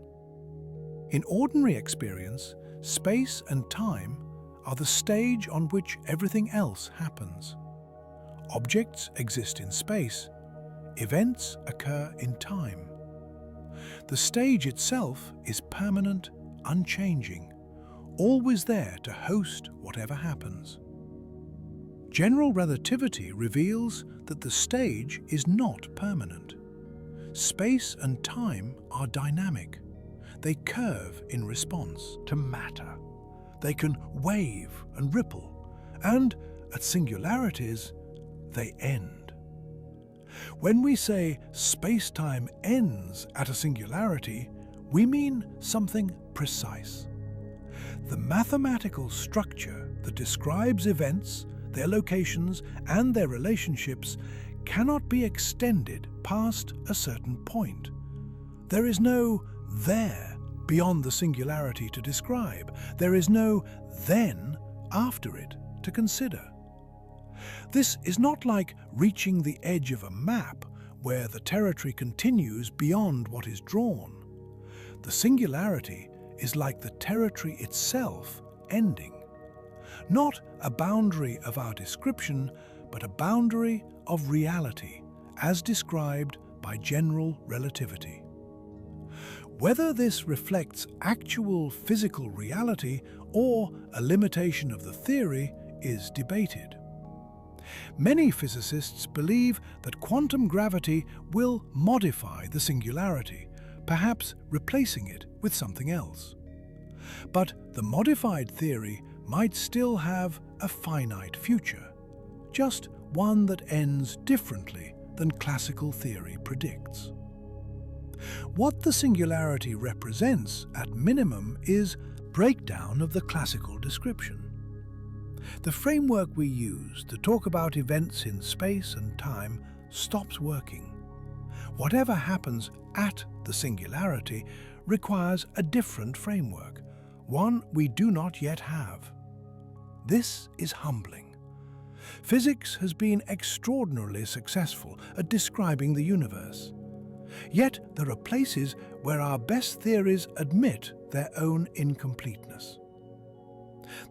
Speaker 1: In ordinary experience, space and time are the stage on which everything else happens. Objects exist in space, events occur in time. The stage itself is permanent, unchanging, always there to host whatever happens. General relativity reveals that the stage is not permanent. Space and time are dynamic. They curve in response to matter. They can wave and ripple, and at singularities, they end. When we say space-time ends at a singularity, we mean something precise. The mathematical structure that describes events, their locations, and their relationships cannot be extended past a certain point. There is no there beyond the singularity to describe. There is no then after it to consider. This is not like reaching the edge of a map where the territory continues beyond what is drawn. The singularity is like the territory itself ending. Not a boundary of our description, but a boundary of reality, as described by general relativity. Whether this reflects actual physical reality or a limitation of the theory is debated. Many physicists believe that quantum gravity will modify the singularity, perhaps replacing it with something else. But the modified theory might still have a finite future, just one that ends differently than classical theory predicts. What the singularity represents at minimum is breakdown of the classical description. The framework we use to talk about events in space and time stops working. Whatever happens at the singularity requires a different framework, one we do not yet have. This is humbling. Physics has been extraordinarily successful at describing the universe. Yet there are places where our best theories admit their own incompleteness.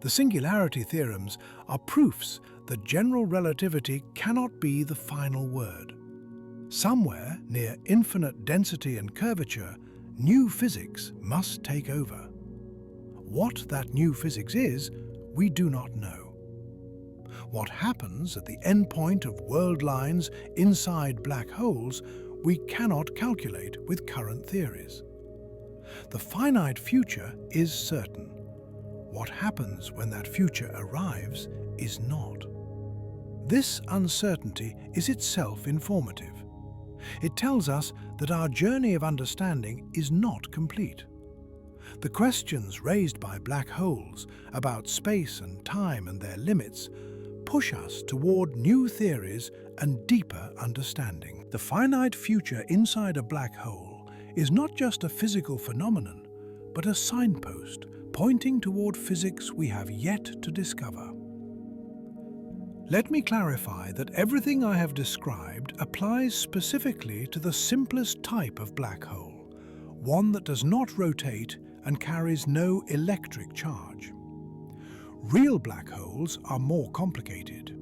Speaker 1: The singularity theorems are proofs that general relativity cannot be the final word. Somewhere near infinite density and curvature, new physics must take over. What that new physics is, we do not know. What happens at the endpoint of world lines inside black holes, we cannot calculate with current theories. The finite future is certain. What happens when that future arrives is not. This uncertainty is itself informative. It tells us that our journey of understanding is not complete. The questions raised by black holes about space and time and their limits push us toward new theories and deeper understanding. The finite future inside a black hole is not just a physical phenomenon, but a signpost pointing toward physics we have yet to discover. Let me clarify that everything I have described applies specifically to the simplest type of black hole, one that does not rotate and carries no electric charge. Real black holes are more complicated.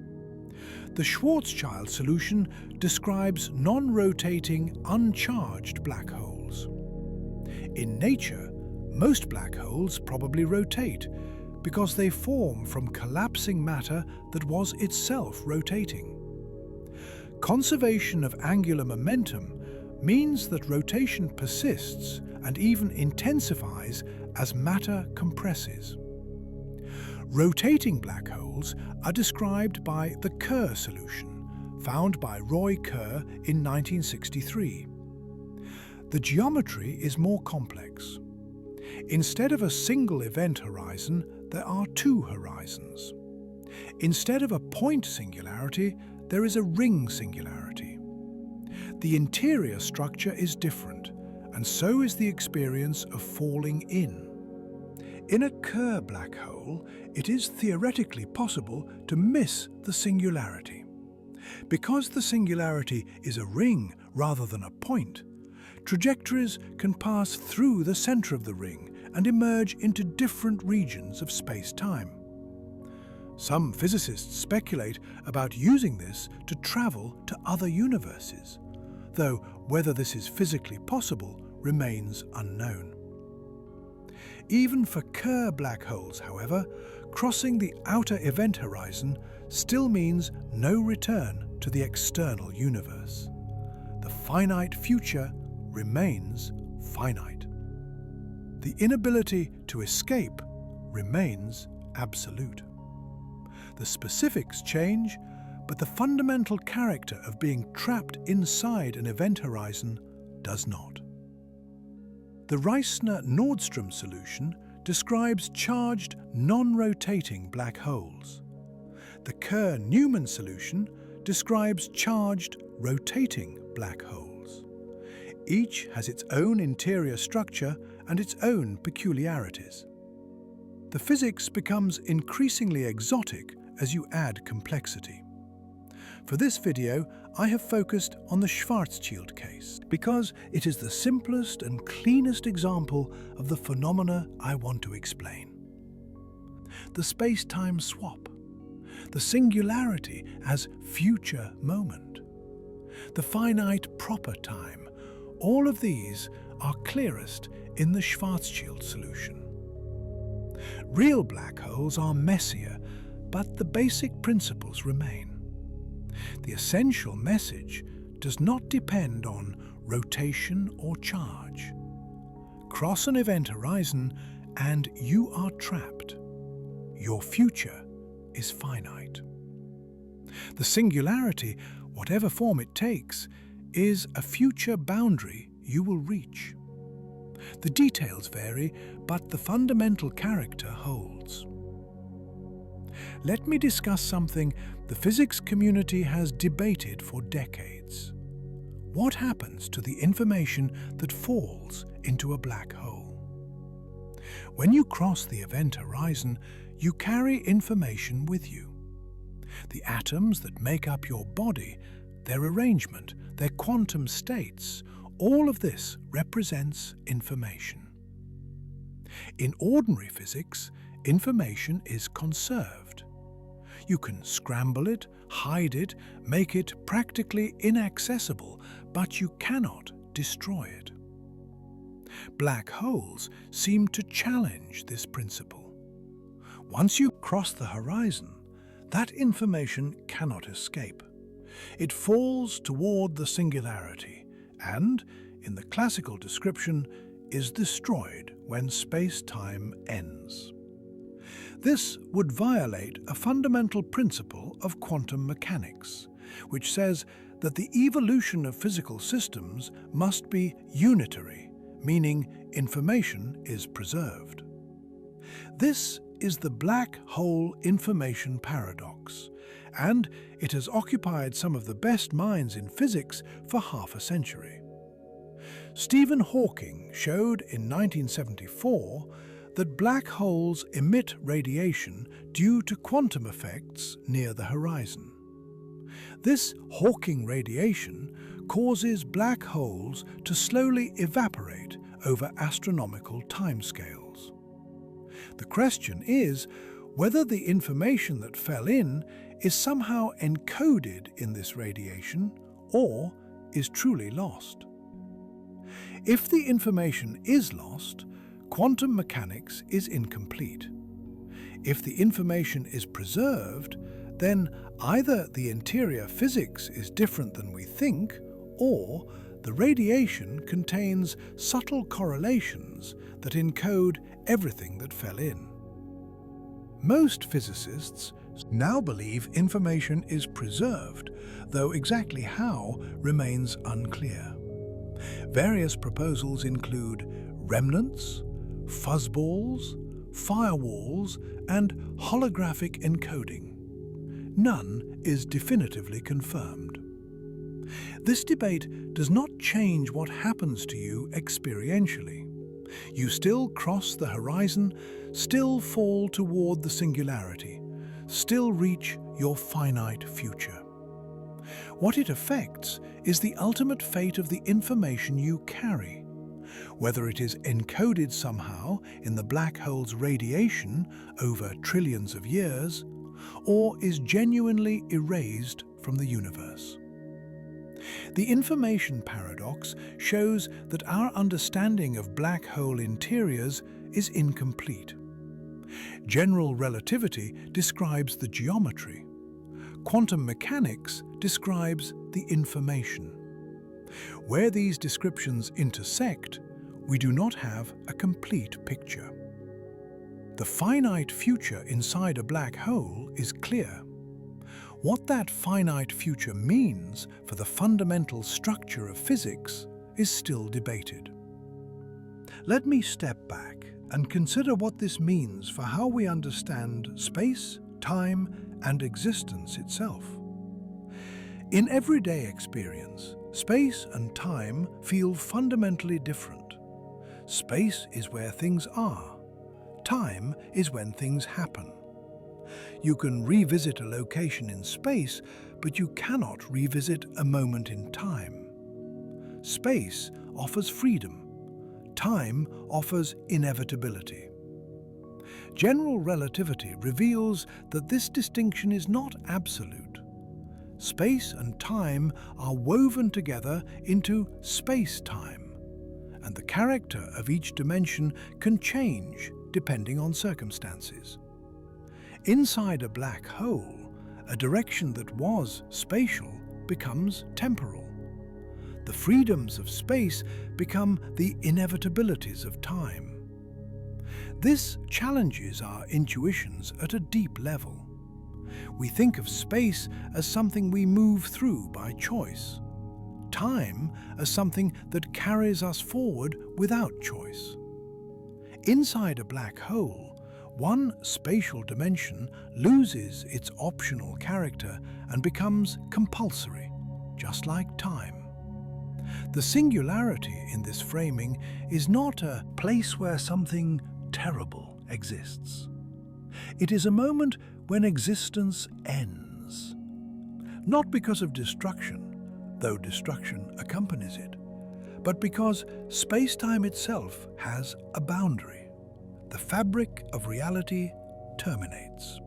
Speaker 1: The Schwarzschild solution describes non-rotating, uncharged black holes. In nature, most black holes probably rotate because they form from collapsing matter that was itself rotating. Conservation of angular momentum means that rotation persists and even intensifies as matter compresses. Rotating black holes are described by the Kerr solution, found by Roy Kerr in 1963. The geometry is more complex. Instead of a single event horizon, there are two horizons. Instead of a point singularity, there is a ring singularity. The interior structure is different, and so is the experience of falling in. In a Kerr black hole, it is theoretically possible to miss the singularity. Because the singularity is a ring rather than a point, trajectories can pass through the center of the ring and emerge into different regions of space-time. Some physicists speculate about using this to travel to other universes, though whether this is physically possible remains unknown. Even for Kerr black holes, however, crossing the outer event horizon still means no return to the external universe. The finite future remains finite. The inability to escape remains absolute. The specifics change, but the fundamental character of being trapped inside an event horizon does not. The Reissner-Nordström solution describes charged, non-rotating black holes. The Kerr-Newman solution describes charged, rotating black holes. Each has its own interior structure and its own peculiarities. The physics becomes increasingly exotic as you add complexity. For this video, I have focused on the Schwarzschild case because it is the simplest and cleanest example of the phenomena I want to explain. The space-time swap, the singularity as future moment, the finite proper time, all of these are clearest in the Schwarzschild solution. Real black holes are messier, but the basic principles remain. The essential message does not depend on rotation or charge. Cross an event horizon and you are trapped. Your future is finite. The singularity, whatever form it takes, is a future boundary you will reach. The details vary, but the fundamental character holds. Let me discuss something the physics community has debated for decades. What happens to the information that falls into a black hole? When you cross the event horizon, you carry information with you. The atoms that make up your body, their arrangement, their quantum states, all of this represents information. In ordinary physics, information is conserved. You can scramble it, hide it, make it practically inaccessible, but you cannot destroy it. Black holes seem to challenge this principle. Once you cross the horizon, that information cannot escape. It falls toward the singularity and, in the classical description, is destroyed when space-time ends. This would violate a fundamental principle of quantum mechanics, which says that the evolution of physical systems must be unitary, meaning information is preserved. This is the black hole information paradox, and it has occupied some of the best minds in physics for half a century. Stephen Hawking showed in 1974 that black holes emit radiation due to quantum effects near the horizon. This Hawking radiation causes black holes to slowly evaporate over astronomical timescales. The question is whether the information that fell in is somehow encoded in this radiation or is truly lost. If the information is lost, quantum mechanics is incomplete. If the information is preserved, then either the interior physics is different than we think, or the radiation contains subtle correlations that encode everything that fell in. Most physicists now believe information is preserved, though exactly how remains unclear. Various proposals include remnants, fuzzballs, firewalls, and holographic encoding. None is definitively confirmed. This debate does not change what happens to you experientially. You still cross the horizon, still fall toward the singularity, still reach your finite future. What it affects is the ultimate fate of the information you carry, whether it is encoded somehow in the black hole's radiation over trillions of years, or is genuinely erased from the universe. The information paradox shows that our understanding of black hole interiors is incomplete. General relativity describes the geometry. Quantum mechanics describes the information. Where these descriptions intersect, we do not have a complete picture. The finite future inside a black hole is clear. What that finite future means for the fundamental structure of physics is still debated. Let me step back and consider what this means for how we understand space, time, and existence itself. In everyday experience, space and time feel fundamentally different. Space is where things are. Time is when things happen. You can revisit a location in space, but you cannot revisit a moment in time. Space offers freedom. Time offers inevitability. General relativity reveals that this distinction is not absolute. Space and time are woven together into space-time, and the character of each dimension can change depending on circumstances. Inside a black hole, a direction that was spatial becomes temporal. The freedoms of space become the inevitabilities of time. This challenges our intuitions at a deep level. We think of space as something we move through by choice, time as something that carries us forward without choice. Inside a black hole, one spatial dimension loses its optional character and becomes compulsory, just like time. The singularity in this framing is not a place where something terrible exists. It is a moment when existence ends. Not because of destruction, though destruction accompanies it, but because space-time itself has a boundary. The fabric of reality terminates.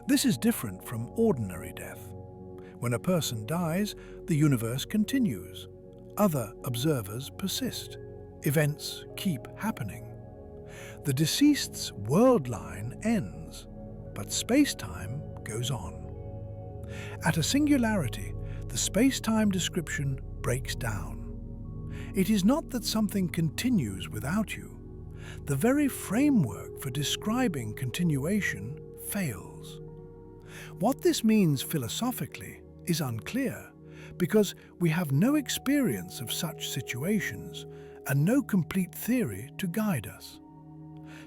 Speaker 1: This is different from ordinary death. When a person dies, the universe continues. Other observers persist. Events keep happening. The deceased's world line ends, but space-time goes on. At a singularity, the space-time description breaks down. It is not that something continues without you. The very framework for describing continuation fails. What this means philosophically is unclear, because we have no experience of such situations and no complete theory to guide us.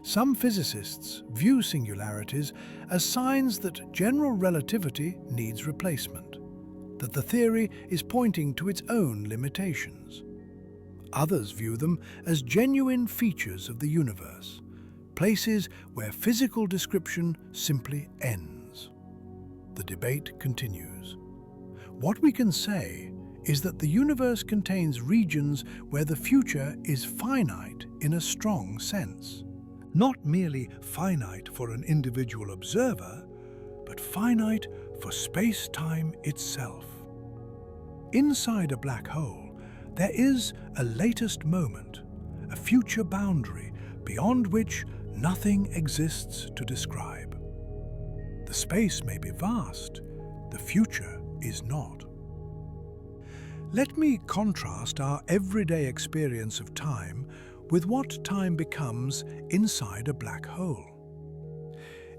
Speaker 1: Some physicists view singularities as signs that general relativity needs replacement, that the theory is pointing to its own limitations. Others view them as genuine features of the universe, places where physical description simply ends. The debate continues. What we can say is that the universe contains regions where the future is finite in a strong sense. Not merely finite for an individual observer, but finite for space-time itself. Inside a black hole, there is a latest moment, a future boundary beyond which nothing exists to describe. The space may be vast, the future is not. Let me contrast our everyday experience of time with what time becomes inside a black hole.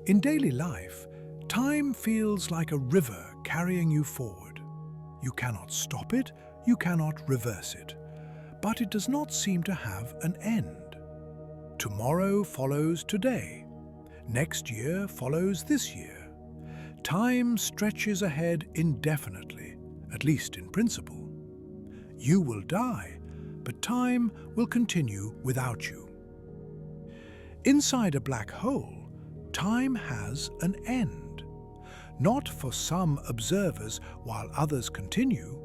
Speaker 1: In daily life, time feels like a river carrying you forward. You cannot stop it, you cannot reverse it, but it does not seem to have an end. Tomorrow follows today. Next year follows this year. Time stretches ahead indefinitely, at least in principle. You will die, but time will continue without you. Inside a black hole, time has an end. Not for some observers while others continue,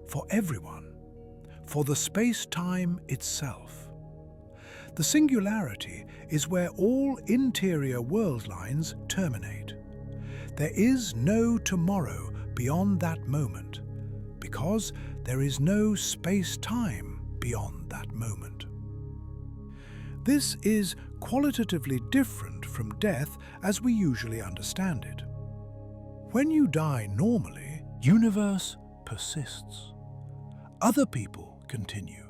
Speaker 1: for everyone, for the space-time itself. The singularity is where all interior world lines terminate. There is no tomorrow beyond that moment, because there is no space-time beyond that moment. This is qualitatively different from death as we usually understand it. When you die normally, universe persists. Other people continue.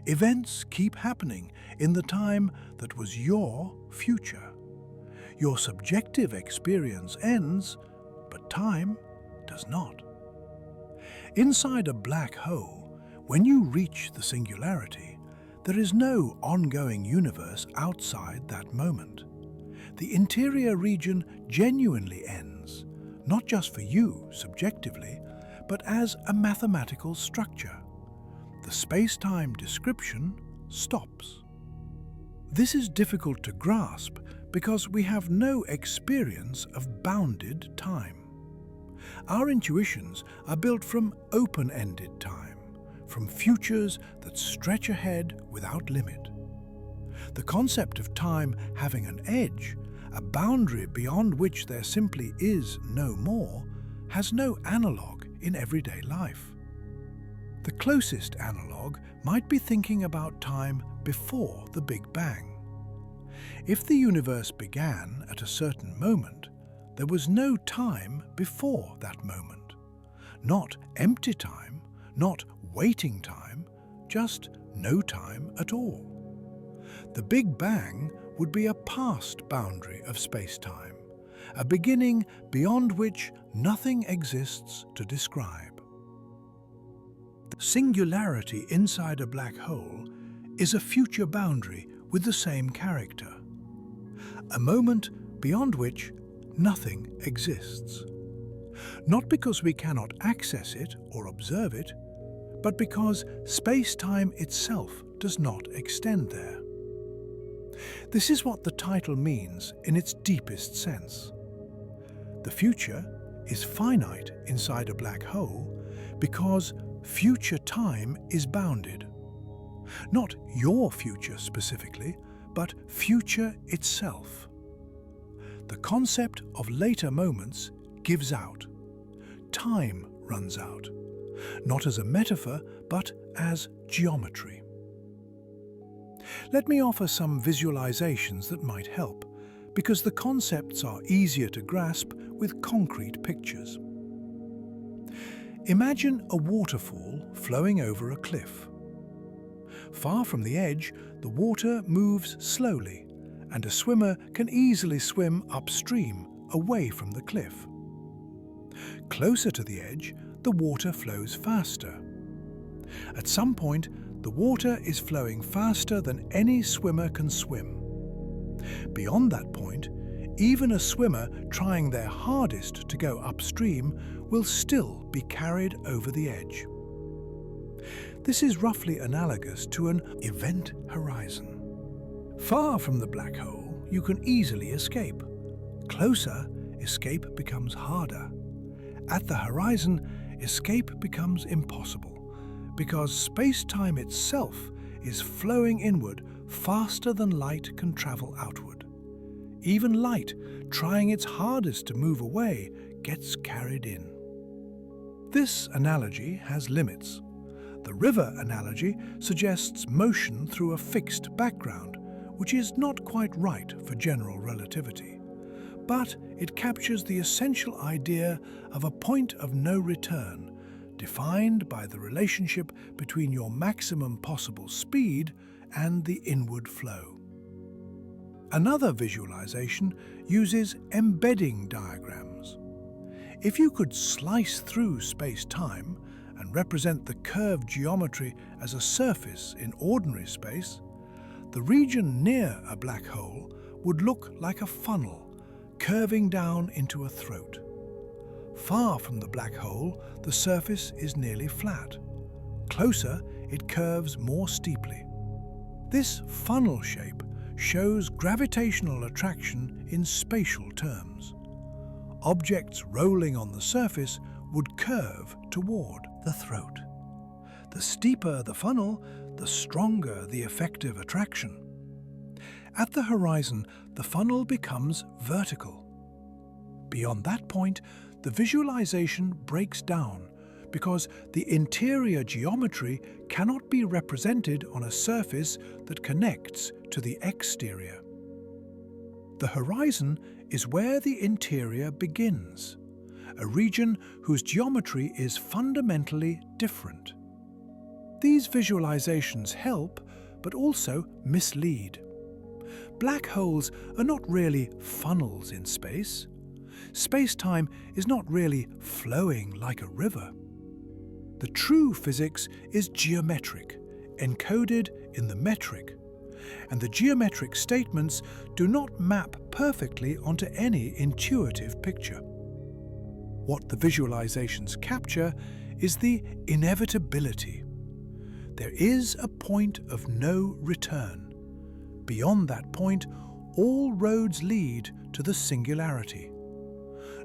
Speaker 1: Events keep happening in the time that was your future. Your subjective experience ends, but time does not. Inside a black hole, when you reach the singularity, there is no ongoing universe outside that moment. The interior region genuinely ends, not just for you subjectively, but as a mathematical structure. The space-time description stops. This is difficult to grasp because we have no experience of bounded time. Our intuitions are built from open-ended time, from futures that stretch ahead without limit. The concept of time having an edge, a boundary beyond which there simply is no more, has no analogue in everyday life. The closest analogue might be thinking about time before the Big Bang. If the universe began at a certain moment, there was no time before that moment. Not empty time, not waiting time, just no time at all. The Big Bang would be a past boundary of space-time, a beginning beyond which nothing exists to describe. The singularity inside a black hole is a future boundary with the same character, a moment beyond which nothing exists. Not because we cannot access it or observe it, but because space-time itself does not extend there. This is what the title means in its deepest sense. The future is finite inside a black hole because future time is bounded. Not your future specifically, but future itself. The concept of later moments gives out. Time runs out, not as a metaphor, but as geometry. Let me offer some visualizations that might help, because the concepts are easier to grasp with concrete pictures. Imagine a waterfall flowing over a cliff. Far from the edge, the water moves slowly, and a swimmer can easily swim upstream, away from the cliff. Closer to the edge, the water flows faster. At some point, the water is flowing faster than any swimmer can swim. Beyond that point, even a swimmer trying their hardest to go upstream will still be carried over the edge. This is roughly analogous to an event horizon. Far from the black hole, you can easily escape. Closer, escape becomes harder. At the horizon, escape becomes impossible, because space-time itself is flowing inward faster than light can travel outward. Even light, trying its hardest to move away, gets carried in. This analogy has limits. The river analogy suggests motion through a fixed background, which is not quite right for general relativity. But it captures the essential idea of a point of no return, defined by the relationship between your maximum possible speed and the inward flow. Another visualization uses embedding diagrams. If you could slice through space-time and represent the curved geometry as a surface in ordinary space, the region near a black hole would look like a funnel curving down into a throat. Far from the black hole, the surface is nearly flat. Closer, it curves more steeply. This funnel shape shows gravitational attraction in spatial terms. Objects rolling on the surface would curve toward the throat. The steeper the funnel, the stronger the effective attraction. At the horizon, the funnel becomes vertical. Beyond that point, the visualization breaks down because the interior geometry cannot be represented on a surface that connects to the exterior. The horizon is where the interior begins, a region whose geometry is fundamentally different. These visualizations help, but also mislead. Black holes are not really funnels in space. Space-time is not really flowing like a river. The true physics is geometric, encoded in the metric, and the geometric statements do not map perfectly onto any intuitive picture. What the visualizations capture is the inevitability. There is a point of no return. Beyond that point, all roads lead to the singularity.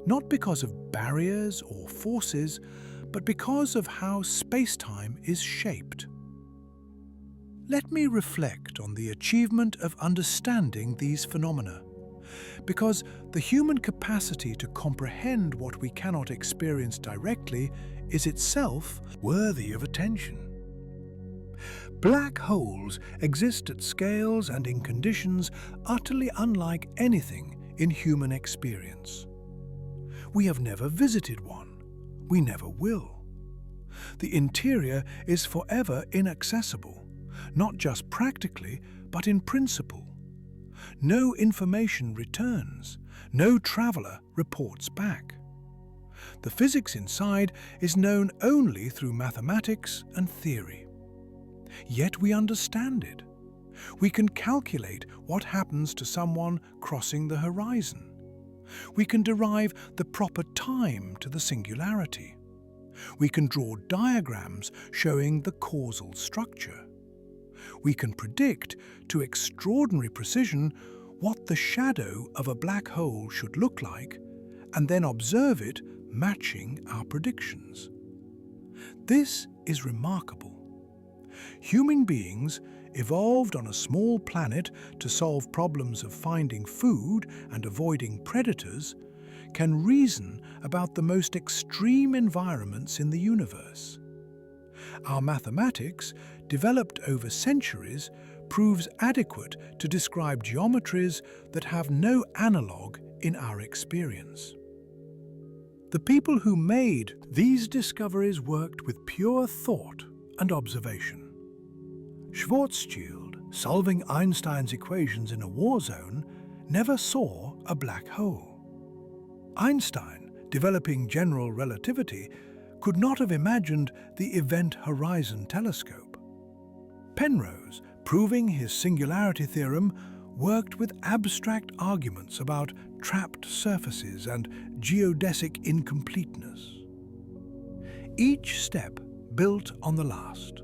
Speaker 1: Not because of barriers or forces, but because of how space-time is shaped. Let me reflect on the achievement of understanding these phenomena, because the human capacity to comprehend what we cannot experience directly is itself worthy of attention. Black holes exist at scales and in conditions utterly unlike anything in human experience. We have never visited one. We never will. The interior is forever inaccessible, not just practically, but in principle. No information returns. No traveler reports back. The physics inside is known only through mathematics and theory. Yet we understand it. We can calculate what happens to someone crossing the horizon. We can derive the proper time to the singularity. We can draw diagrams showing the causal structure. We can predict to extraordinary precision what the shadow of a black hole should look like, and then observe it matching our predictions. This is remarkable. Human beings, evolved on a small planet to solve problems of finding food and avoiding predators, can reason about the most extreme environments in the universe. Our mathematics, developed over centuries, proves adequate to describe geometries that have no analogue in our experience. The people who made these discoveries worked with pure thought and observation. Schwarzschild, solving Einstein's equations in a war zone, never saw a black hole. Einstein, developing General Relativity, could not have imagined the Event Horizon Telescope. Penrose, proving his Singularity theorem, worked with abstract arguments about trapped surfaces and geodesic incompleteness. Each step built on the last.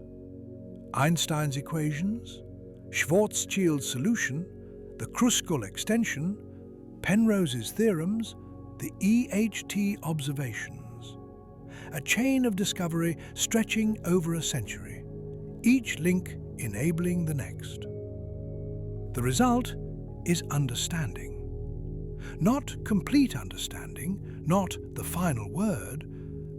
Speaker 1: Einstein's equations, Schwarzschild's solution, the Kruskal extension, Penrose's theorems, the EHT observations. A chain of discovery stretching over a century, each link enabling the next. The result is understanding. Not complete understanding, not the final word,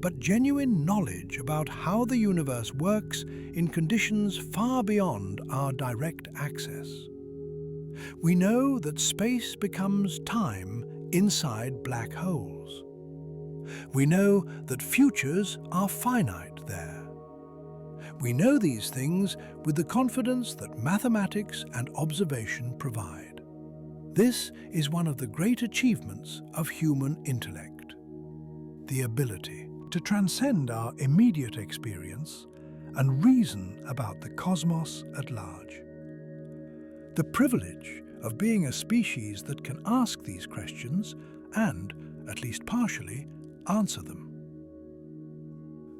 Speaker 1: but genuine knowledge about how the universe works in conditions far beyond our direct access. We know that space becomes time inside black holes. We know that futures are finite there. We know these things with the confidence that mathematics and observation provide. This is one of the great achievements of human intellect, the ability to transcend our immediate experience and reason about the cosmos at large. The privilege of being a species that can ask these questions and, at least partially, answer them.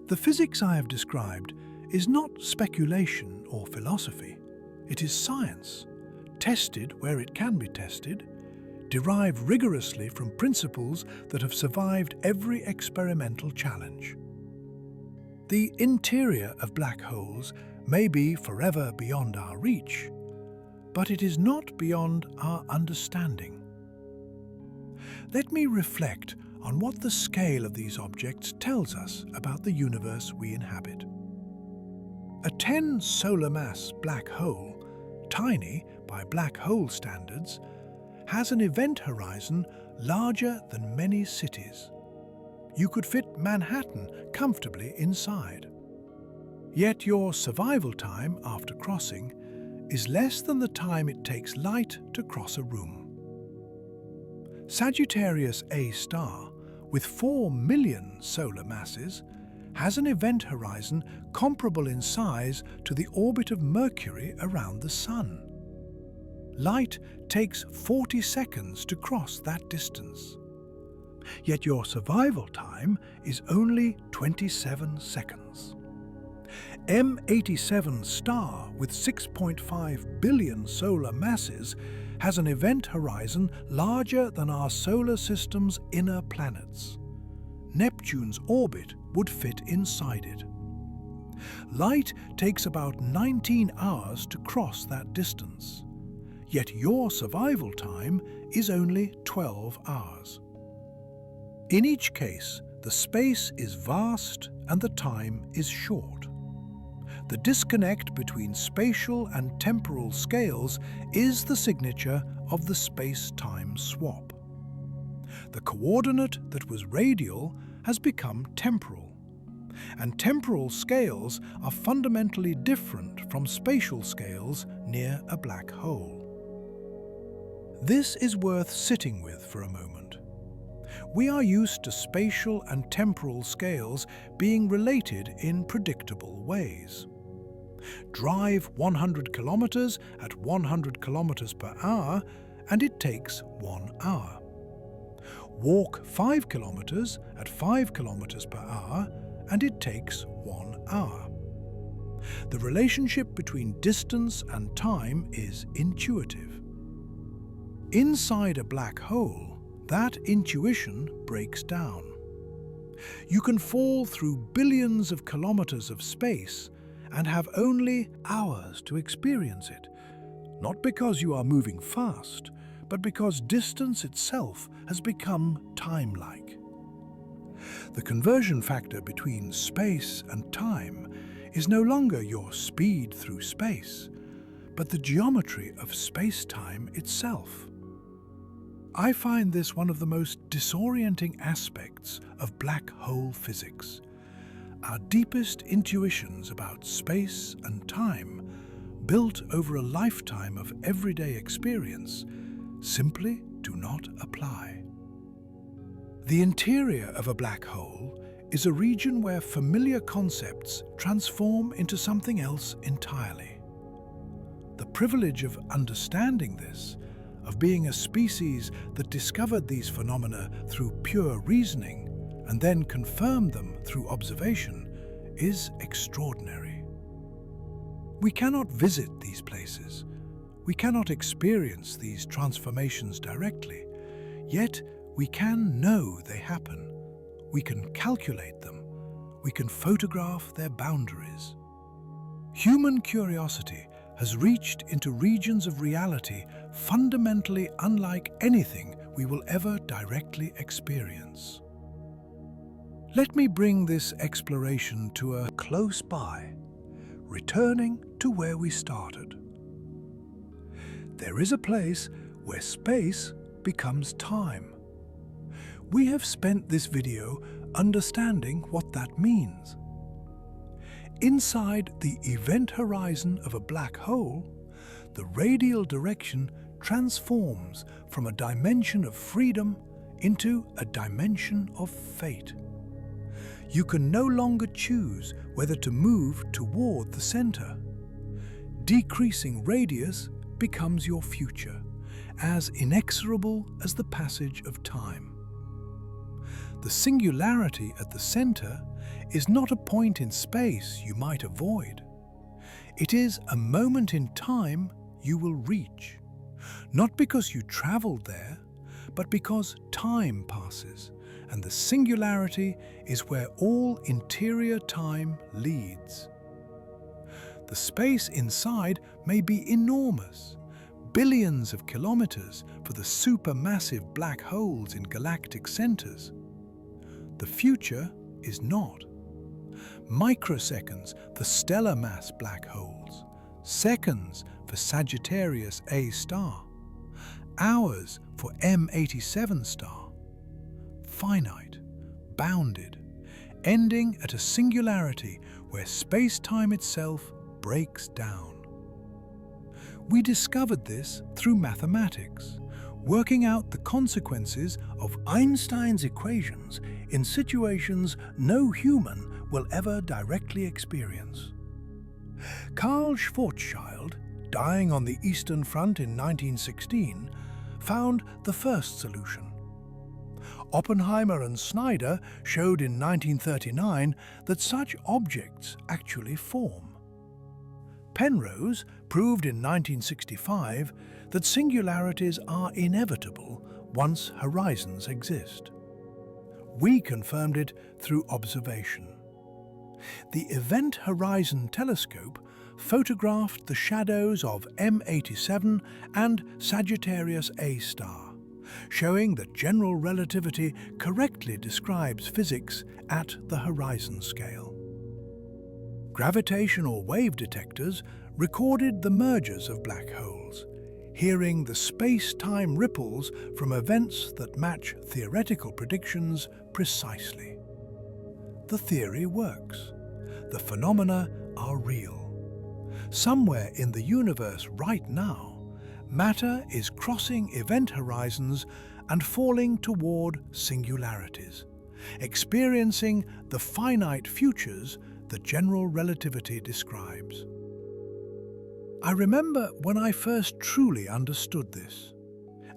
Speaker 1: The physics I have described is not speculation or philosophy. It is science, tested where it can be tested, derived rigorously from principles that have survived every experimental challenge. The interior of black holes may be forever beyond our reach, but it is not beyond our understanding. Let me reflect on what the scale of these objects tells us about the universe we inhabit. A 10 solar mass black hole, tiny by black hole standards, has an event horizon larger than many cities. You could fit Manhattan comfortably inside. Yet your survival time after crossing is less than the time it takes light to cross a room. Sagittarius A star, with 4 million solar masses, has an event horizon comparable in size to the orbit of Mercury around the Sun. Light takes 40 seconds to cross that distance. Yet your survival time is only 27 seconds. M87 star, with 6.5 billion solar masses, has an event horizon larger than our solar system's inner planets. Neptune's orbit would fit inside it. Light takes about 19 hours to cross that distance, yet your survival time is only 12 hours. In each case, the space is vast and the time is short. The disconnect between spatial and temporal scales is the signature of the space-time swap. The coordinate that was radial has become temporal, and temporal scales are fundamentally different from spatial scales near a black hole. This is worth sitting with for a moment. We are used to spatial and temporal scales being related in predictable ways. Drive 100 kilometers at 100 kilometers per hour and it takes 1 hour. Walk 5 kilometers at 5 kilometers per hour and it takes 1 hour. The relationship between distance and time is intuitive. Inside a black hole, that intuition breaks down. You can fall through billions of kilometers of space and have only hours to experience it, not because you are moving fast, but because distance itself has become time-like. The conversion factor between space and time is no longer your speed through space, but the geometry of space-time itself. I find this one of the most disorienting aspects of black hole physics. Our deepest intuitions about space and time, built over a lifetime of everyday experience, simply do not apply. The interior of a black hole is a region where familiar concepts transform into something else entirely. The privilege of understanding this, of being a species that discovered these phenomena through pure reasoning and then confirmed them through observation, is extraordinary. We cannot visit these places. We cannot experience these transformations directly, yet we can know they happen. We can calculate them. We can photograph their boundaries. Human curiosity has reached into regions of reality fundamentally unlike anything we will ever directly experience. Let me bring this exploration to a close by, returning to where we started. There is a place where space becomes time. We have spent this video understanding what that means. Inside the event horizon of a black hole, the radial direction transforms from a dimension of freedom into a dimension of fate. You can no longer choose whether to move toward the center. Decreasing radius becomes your future, as inexorable as the passage of time. The singularity at the center is not a point in space you might avoid. It is a moment in time you will reach, not because you traveled there, but because time passes, and the singularity is where all interior time leads. The space inside may be enormous, billions of kilometers for the supermassive black holes in galactic centers. The future is not. Microseconds for stellar mass black holes, seconds for Sagittarius A star, hours for M87 star. Finite, bounded, ending at a singularity where space-time itself breaks down. We discovered this through mathematics, working out the consequences of Einstein's equations in situations no human will ever directly experience. Carl Schwarzschild, dying on the Eastern Front in 1916, found the first solution. Oppenheimer and Snyder showed in 1939 that such objects actually form. Penrose proved in 1965 that singularities are inevitable once horizons exist. We confirmed it through observation. The Event Horizon Telescope photographed the shadows of M87 and Sagittarius A star, showing that general relativity correctly describes physics at the horizon scale. Gravitational wave detectors recorded the mergers of black holes, hearing the space-time ripples from events that match theoretical predictions precisely. The theory works. The phenomena are real. Somewhere in the universe right now, matter is crossing event horizons and falling toward singularities, experiencing the finite futures that general relativity describes. I remember when I first truly understood this,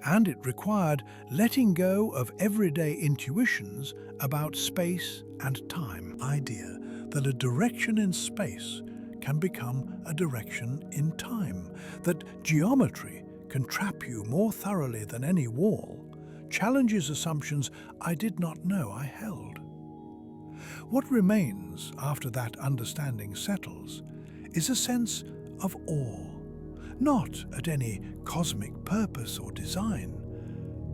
Speaker 1: and it required letting go of everyday intuitions about space and time. Idea that a direction in space can become a direction in time, that geometry can trap you more thoroughly than any wall, challenges assumptions I did not know I held. What remains after that understanding settles is a sense of awe, not at any cosmic purpose or design,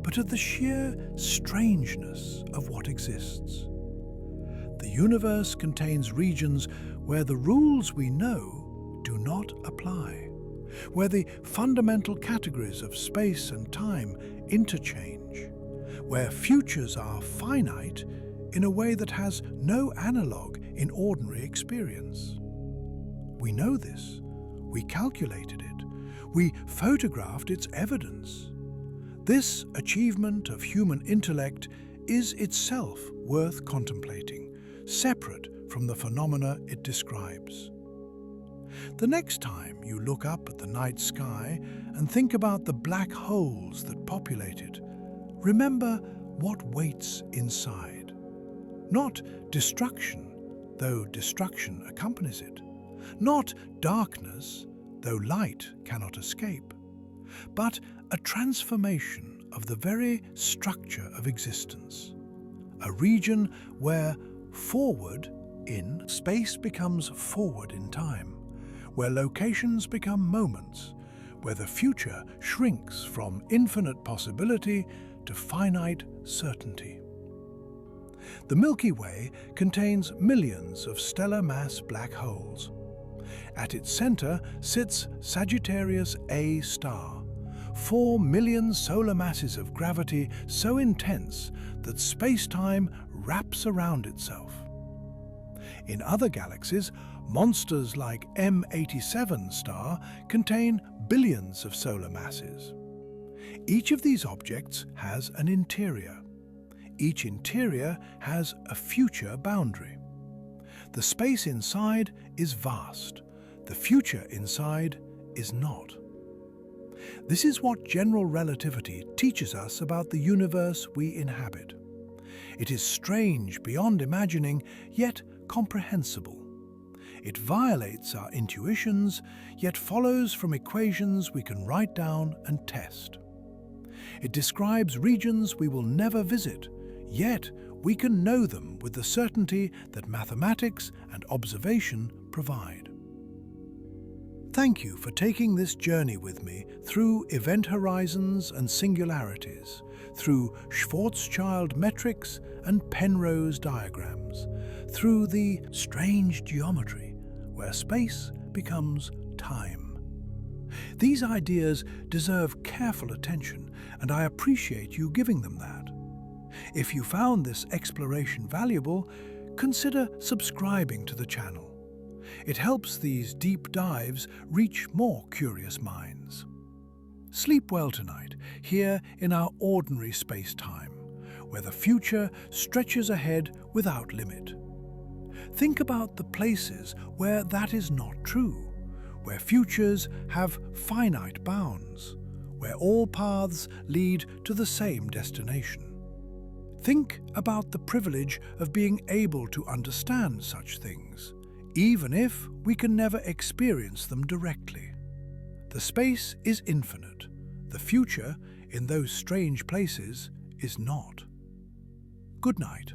Speaker 1: but at the sheer strangeness of what exists. The universe contains regions where the rules we know do not apply, where the fundamental categories of space and time interchange, where futures are finite in a way that has no analogue in ordinary experience. We know this. We calculated it. We photographed its evidence. This achievement of human intellect is itself worth contemplating, separate from the phenomena it describes. The next time you look up at the night sky and think about the black holes that populate it, remember what waits inside. Not destruction, though destruction accompanies it. Not darkness, though light cannot escape. But a transformation of the very structure of existence. A region where forward in space becomes forward in time, where locations become moments, where the future shrinks from infinite possibility to finite certainty. The Milky Way contains millions of stellar mass black holes. At its center sits Sagittarius A star, 4 million solar masses of gravity so intense that space-time wraps around itself. In other galaxies, monsters like M87 star contain billions of solar masses. Each of these objects has an interior. Each interior has a future boundary. The space inside is vast. The future inside is not. This is what general relativity teaches us about the universe we inhabit. It is strange beyond imagining, yet comprehensible. It violates our intuitions, yet follows from equations we can write down and test. It describes regions we will never visit, yet we can know them with the certainty that mathematics and observation provide. Thank you for taking this journey with me through event horizons and singularities, through Schwarzschild metrics and Penrose diagrams, through the strange geometry where space becomes time. These ideas deserve careful attention, and I appreciate you giving them that. If you found this exploration valuable, consider subscribing to the channel. It helps these deep dives reach more curious minds. Sleep well tonight, here in our ordinary space-time, where the future stretches ahead without limit. Think about the places where that is not true, where futures have finite bounds, where all paths lead to the same destination. Think about the privilege of being able to understand such things, even if we can never experience them directly. The space is infinite. The future, in those strange places, is not. Good night.